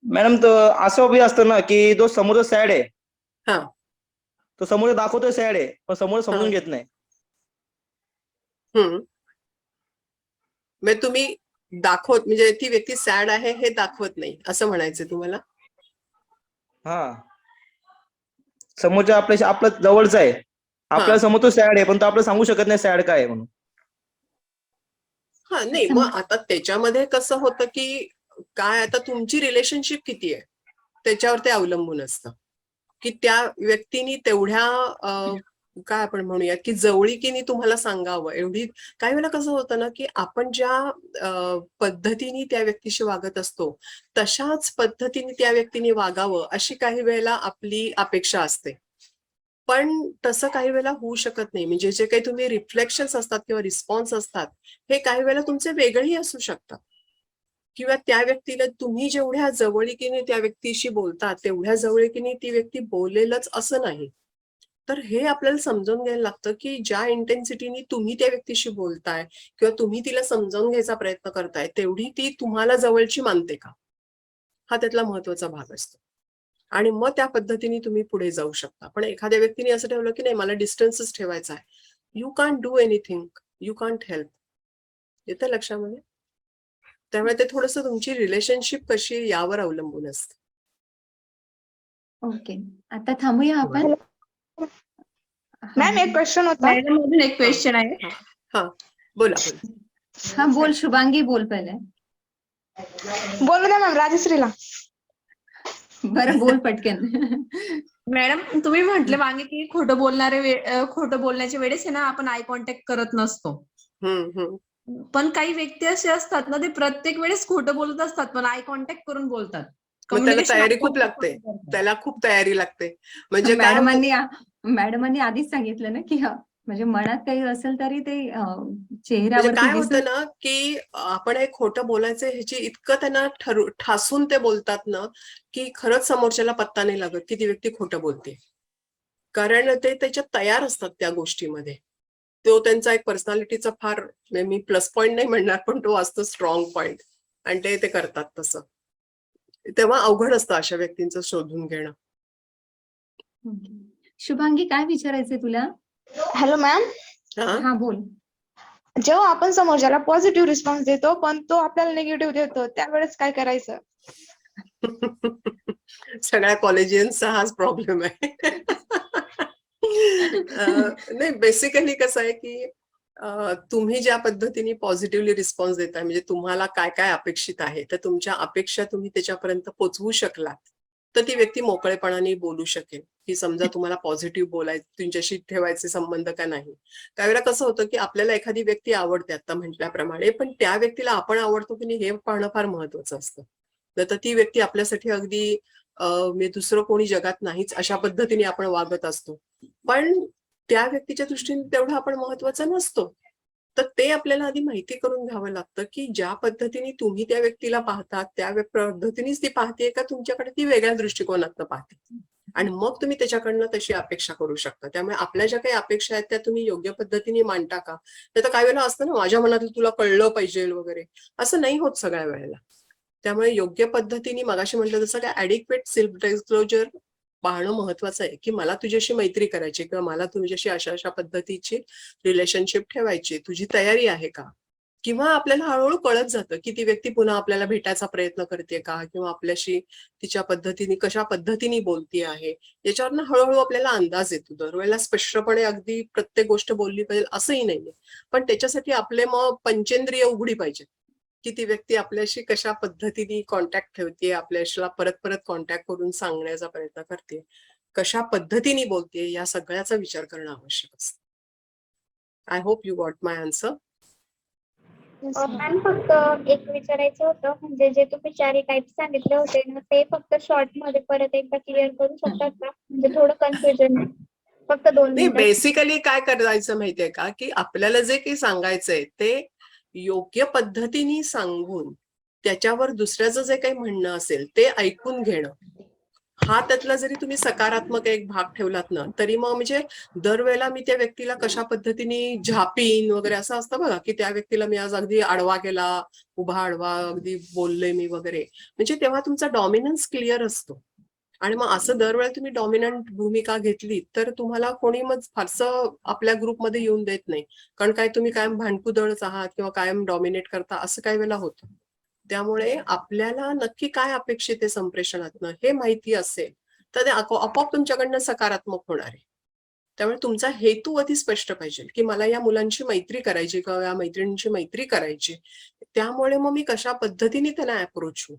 मॅडम तो असं बी असतं ना की जो समोर सॅड आहे हा तो समोर दाखवतोय सॅड आहे पण समोर हा समजून घेत नाही. म्हणजे तुम्ही दाखवत म्हणजे ती व्यक्ती सॅड आहे हे दाखवत नाही असं म्हणायचं तुम्हाला. हा समोरच्या आपलं जवळचा आहे, हा आपल्याला समोर तो सॅड आहे पण तो आपल्याला सांगू शकत नाही सॅड काय आहे म्हणून. हा नाही मग आता त्याच्यामध्ये कसं होतं की काय आता तुमची रिलेशनशिप किती आहे त्याच्यावर ते अवलंबून असतं की त्या व्यक्तीने तेवढ्या काय आपण म्हणूया की जवळीकीने तुम्हाला सांगावं एवढी. काही वेळेला कसं होतं ना की आपण ज्या पद्धतीने त्या व्यक्तीशी वागत असतो तशाच पद्धतीने त्या व्यक्तीने वागावं अशी काही वेळेला आपली अपेक्षा असते. पण तसं काही वेळेला होऊ शकत नाही. म्हणजे जे काही तुम्ही रिफ्लेक्शन्स असतात किंवा रिस्पॉन्स असतात हे काही वेळेला तुमचे वेगळेही असू शकतात किंवा त्या व्यक्तीला तुम्ही जेवढ्या जवळीकीने त्या व्यक्तीशी बोलता तेवढ्या जवळीकीने ती व्यक्ती बोलेलच असं नाही. तर हे आपल्याला समजावून घ्यायला लागतं की ज्या इंटेन्सिटीने तुम्ही त्या व्यक्तीशी बोलताय किंवा तुम्ही तिला समजावून घ्यायचा प्रयत्न करताय तेवढी ती तुम्हाला जवळची मानते का, हा त्यातला महत्वाचा भाग असतो. आणि मग त्या पद्धतीने तुम्ही पुढे जाऊ शकता. पण एखाद्या व्यक्तीने असं ठेवलं की नाही मला डिस्टन्सच ठेवायचा आहे, you can't do anything, you can't help. येतं लक्षामध्ये. त्यामुळे ते थोडंसं तुमची रिलेशनशिप कशी आहे यावर अवलंबून असतं. ओके, आता थांबूया आपण. मॅम एक क्वेश्चन होता. मॅडम अजून एक क्वेश्चन आहे. हा बोला बोला. हा बोल शुभांगी, बोल पहिले. बोलू द्या मॅम राजश्रीला. बरं बोल पटकन. मॅडम तुम्ही म्हटले मागे की खोटं बोलण्याच्या वेळेस आहे ना आपण आय कॉन्टॅक्ट करत नसतो. हम्म. पण काही व्यक्ती असे असतात ना ते प्रत्येक वेळेस खोटं बोलत असतात पण आय कॉन्टॅक्ट करून बोलतात. मग त्याला Communication तयारी आपोआप खूप लागते. करतात. त्याला खूप तयारी लागते. म्हणजे काय मॅडमनी आधीच सांगितलं ना की म्हणजे मनात काही असेल तरी ते म्हणजे चेहऱ्यावरती काय दिसून. होतं ना की आपण एक खोटं बोलायचं ह्याची इतकं त्यांना ठासून ते बोलतात ना की खरंच समोरच्याला पत्ता नाही लागत की ती व्यक्ती खोटं बोलते. कारण ते त्याच्यात तयार असतात त्या गोष्टीमध्ये. तो त्यांचा एक पर्सनॅलिटीचा फार मी प्लस पॉईंट नाही म्हणणार पण तो असतो स्ट्रॉंग पॉईंट आणि ते करतात तसं. तेव्हा अवघड असतं अशा व्यक्तींचं शोधून घेणं. शुभांगी काय विचारायचंय तुला? Hello ma'am. हा बोल. जेव्हा आपण समोरच्याला पॉझिटिव्ह रिस्पॉन्स देतो पण तो आपल्याला निगेटिव्ह देतो त्यावेळेस काय करायचं? सगळ्या कॉलेजियन्सचा हाच प्रॉब्लेम आहे. नाही बेसिकली कसं आहे की तुम्ही ज्या पद्धतीने पॉझिटिव्हली रिस्पॉन्स देताय म्हणजे तुम्हाला काय काय अपेक्षित आहे तर तुमच्या अपेक्षा तुम्ही त्याच्यापर्यंत पोहोचवू शकलात तर ती व्यक्ती मोकळेपणाने बोलू शकेल की समजा तुम्हाला पॉझिटिव्ह बोलायचं तुमच्याशी ठेवायचे संबंध का नाही. त्यावेळेला कसं होतं की आपल्याला एखादी व्यक्ती आवडते आता म्हटल्याप्रमाणे पण त्या व्यक्तीला आपण आवडतो की नाही हे पाहणं फार महत्वाचं असतं. तर ती व्यक्ती आपल्यासाठी अगदी मी दुसरं कोणी जगात नाहीच अशा पद्धतीने आपण वागत असतो. पण त्या व्यक्तीच्या दृष्टीने तेवढा आपण महत्वाचा नसतो. तर ते आपल्याला आधी माहिती करून घ्यावं लागतं की ज्या पद्धतीने तुम्ही त्या व्यक्तीला पाहतात त्या पद्धतीनेच ती पाहते का तुमच्याकडे ती वेगळ्या दृष्टिकोनातनं पाहते आणि मग तुम्ही त्याच्याकडनं तशी अपेक्षा करू शकता. त्यामुळे आपल्या ज्या काही अपेक्षा आहेत त्या तुम्ही योग्य पद्धतीने मांडता का. तर काही वेळेला असतं ना माझ्या मनातलं तुला कळलं पाहिजे वगैरे असं नाही होत सगळ्या वेळेला. त्यामुळे योग्य पद्धतीने मगाशी म्हटलं तसं काय ऍडिक्वेट सेल्फ डिस्क्लोजर पाहणं महत्वाचं आहे की मला तुझ्याशी मैत्री करायची किंवा मला तुझ्याशी अशा अशा पद्धतीची रिलेशनशिप ठेवायची तुझी तयारी आहे का. किंवा आपल्याला हळूहळू कळत जातं की ती व्यक्ती पुन्हा आपल्याला भेटायचा प्रयत्न करते का, किंवा आपल्याशी तिच्या पद्धतीने कशा पद्धतीने बोलती आहे, याच्यावरनं हळूहळू आपल्याला अंदाज येतो. दरवेळेला स्पष्टपणे अगदी प्रत्येक गोष्ट बोलली पाहिजे असंही नाहीये, पण त्याच्यासाठी आपले मग पंचेंद्रिय उघडी पाहिजे की ती व्यक्ती आपल्याशी कशा पद्धतीने कॉन्टॅक्ट ठेवते, आपल्याला परत परत कॉन्टॅक्ट करून सांगण्याचा प्रयत्न करते, कशा पद्धतीने बोलते, या सगळ्याचा विचार करणं आवश्यक असतं. I hope you got my answer. Ma'am फक्त एक विचारायचं होतं, म्हणजे जे तुम्ही 4 टाइप सांगितले होते ना, ते फक्त शॉर्ट मध्ये परत एकदा क्लिअर करू शकतात का? म्हणजे थोडं कन्फ्युजन आहे. फक्त 2 नाही, मिनिटात. बेसिकली काय करायचं माहितीये का, की आपल्याला जे काही सांगायचंय ते योग्य पद्धतीने सांगून त्याच्यावर दुसऱ्याचं जे काही म्हणणं असेल ते ऐकून घेणं, हा त्यातला जरी तुम्ही सकारात्मक एक भाग ठेवलात ना, तरी मग म्हणजे दरवेळेला मी त्या व्यक्तीला कशा पद्धतीने झापीन वगैरे असं असतं बघा, की त्या व्यक्तीला मी आज अगदी आडवा केला, उभा आडवा अगदी बोलले मी वगैरे, म्हणजे तेव्हा तुमचा डॉमिनन्स क्लिअर असतो. आणि मग असं दरवेळेला तुम्ही डॉमिनंट भूमिका घेतली तर तुम्हाला कोणी मग फारसं आपल्या ग्रुपमध्ये येऊन देत नाही, कारण काय तुम्ही कायम भांडकुदळच आहात किंवा कायम डॉमिनेट करता, असं काही वेळेला होतं. त्यामुळे आपल्याला नक्की काय अपेक्षित आहे संप्रेषणातनं हे माहिती असेल तर ते आपोआप तुमच्याकडनं सकारात्मक होणार आहे. त्यामुळे तुमचा हेतू अति स्पष्ट पाहिजे की मला या मुलांची मैत्री करायची किंवा या मैत्रिणींची मैत्री करायची, त्यामुळे मग मी कशा पद्धतीने त्यांना अप्रोच होऊ,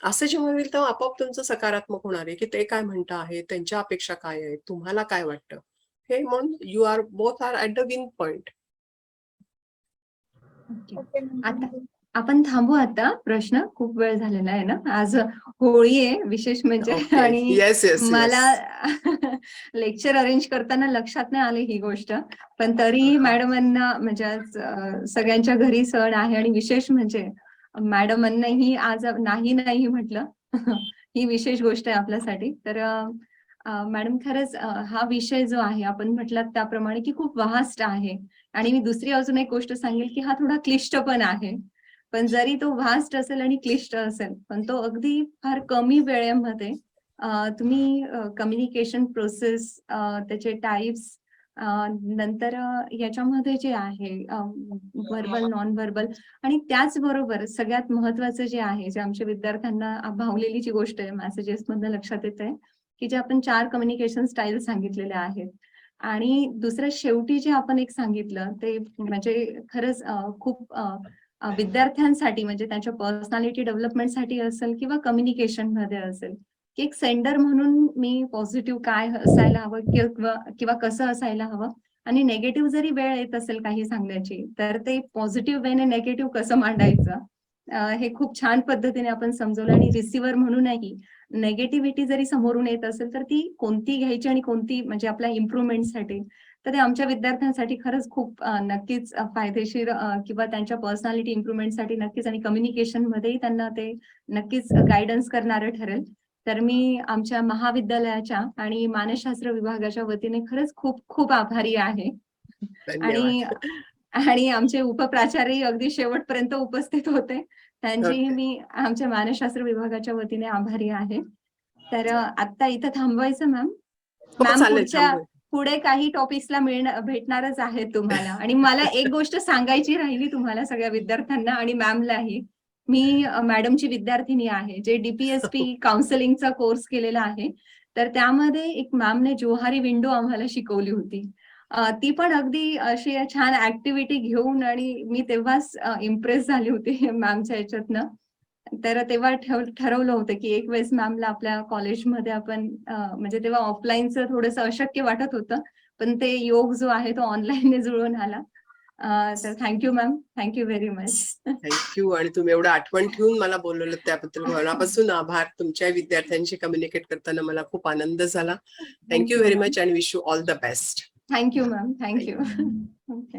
असं जेव्हा होईल तेव्हा आपोआप तुमचं सकारात्मक होणार आहे की ते काय म्हणता आहे, त्यांच्या अपेक्षा काय आहेत, तुम्हाला काय वाटतं, हे म्हणून you are both are at the win point. Okay आता मॅम. आपण थांबू आता. प्रश्न खूप वेळ झालेला आहे ना, आज होळी आहे विशेष म्हणजे. ओके, आणि येस येस मला येस. लेक्चर अरेंज करताना लक्षात नाही आली ही गोष्ट, पण तरी मॅडमांना म्हणजे आज सगळ्यांच्या घरी सण आहे आणि विशेष म्हणजे मॅडमांनाही आज नाही म्हटलं. ही विशेष गोष्ट आहे आपल्यासाठी. तर मॅडम खरंच हा विषय जो आहे आपण म्हटलात त्याप्रमाणे की खूप वास्ट आहे, आणि मी दुसरी अजून एक गोष्ट सांगेल की हा थोडा क्लिष्ट पण आहे. पण जरी तो व्हास्ट असेल आणि क्लिष्ट असेल, पण तो अगदी फार कमी वेळेमध्ये तुम्ही कम्युनिकेशन प्रोसेस, त्याचे टाइप्स, नंतर याच्यामध्ये जे आहे व्हर्बल, नॉन व्हर्बल, आणि त्याचबरोबर सगळ्यात महत्वाचं जे आहे, जे आमच्या विद्यार्थ्यांना भावलेली जी गोष्ट आहे मेसेजेस मधनं लक्षात येत आहे, की जे आपण 4 कम्युनिकेशन स्टाईल सांगितलेले आहेत. आणि दुसरं शेवटी जे आपण एक सांगितलं ते म्हणजे खरंच खूप विद्यार्थ्यांसाठी म्हणजे त्यांच्या पर्सनॅलिटी डेव्हलपमेंटसाठी असेल किंवा कम्युनिकेशन मध्ये असेल, की एक सेंडर म्हणून मी पॉझिटिव्ह काय असायला हवं किंवा कसं असायला हवं, आणि नेगेटिव्ह जरी वेळ येत असेल काही सांगण्याची तर ते पॉझिटिव्ह वेने नेगेटिव्ह कसं मांडायचं, हे खूप छान पद्धतीने आपण समजवलं. आणि रिसिव्हर म्हणूनही नेगेटिव्हिटी जरी समोरून येत असेल तर ती कोणती घ्यायची आणि कोणती म्हणजे आपल्या इम्प्रुव्हमेंटसाठी, तर ते आमच्या विद्यार्थ्यांसाठी खरंच खूप नक्कीच फायदेशीर किंवा त्यांच्या पर्सनॅलिटी इम्प्रुव्हमेंटसाठी नक्कीच, आणि कम्युनिकेशन मध्येही त्यांना ते नक्कीच गायडन्स करणारं ठरेल. तर मी आमच्या महाविद्यालयाच्या आणि मानसशास्त्र विभागाच्या वतीने खरंच खूप खूप आभारी आहे. आणि धन्यवाद. आणि आमचे उपप्राचार्य अगदी शेवटपर्यंत उपस्थित होते, त्यांचीही ओके. मी आमच्या मानसशास्त्र विभागाच्या वतीने आभारी आहे. तर आता इथं थांबवायचं मॅम. हो मॅम चालेल, थांबूया. पुढे काही टॉपिक्सला भेटणारच आहेत तुम्हाला. आणि मला एक गोष्ट सांगायची राहिली तुम्हाला सगळ्या विद्यार्थ्यांना आणि मॅमलाही. मी मॅडमची विद्यार्थिनी आहे, जे DPSP काउन्सिलिंगचा कोर्स केलेला आहे. तर त्यामध्ये एक मॅमने जोहारी विंडो आम्हाला शिकवली होती. ती पण अगदी अशी छान ऍक्टिव्हिटी घेऊन, आणि मी तेव्हाच इम्प्रेस झाली होती मॅमच्या याच्यातनं. तर तेव्हा ठरवलं होतं की एक वेळेस मॅमला आपल्या कॉलेजमध्ये आपण म्हणजे तेव्हा ऑफलाईनचं थोडंसं अशक्य वाटत होतं, पण ते योग जो आहे तो ऑनलाईनने जुळून आला. तर thank you ma'am, thank you very much. Thank you. आणि तुम्ही एवढं आठवण ठेवून मला बोलवलं त्याबद्दल मनापासून आभार. तुमच्या विद्यार्थ्यांशी कम्युनिकेट करताना मला खूप आनंद झाला. Thank you very much and wish you all the best. Thank you ma'am, thank you. Okay.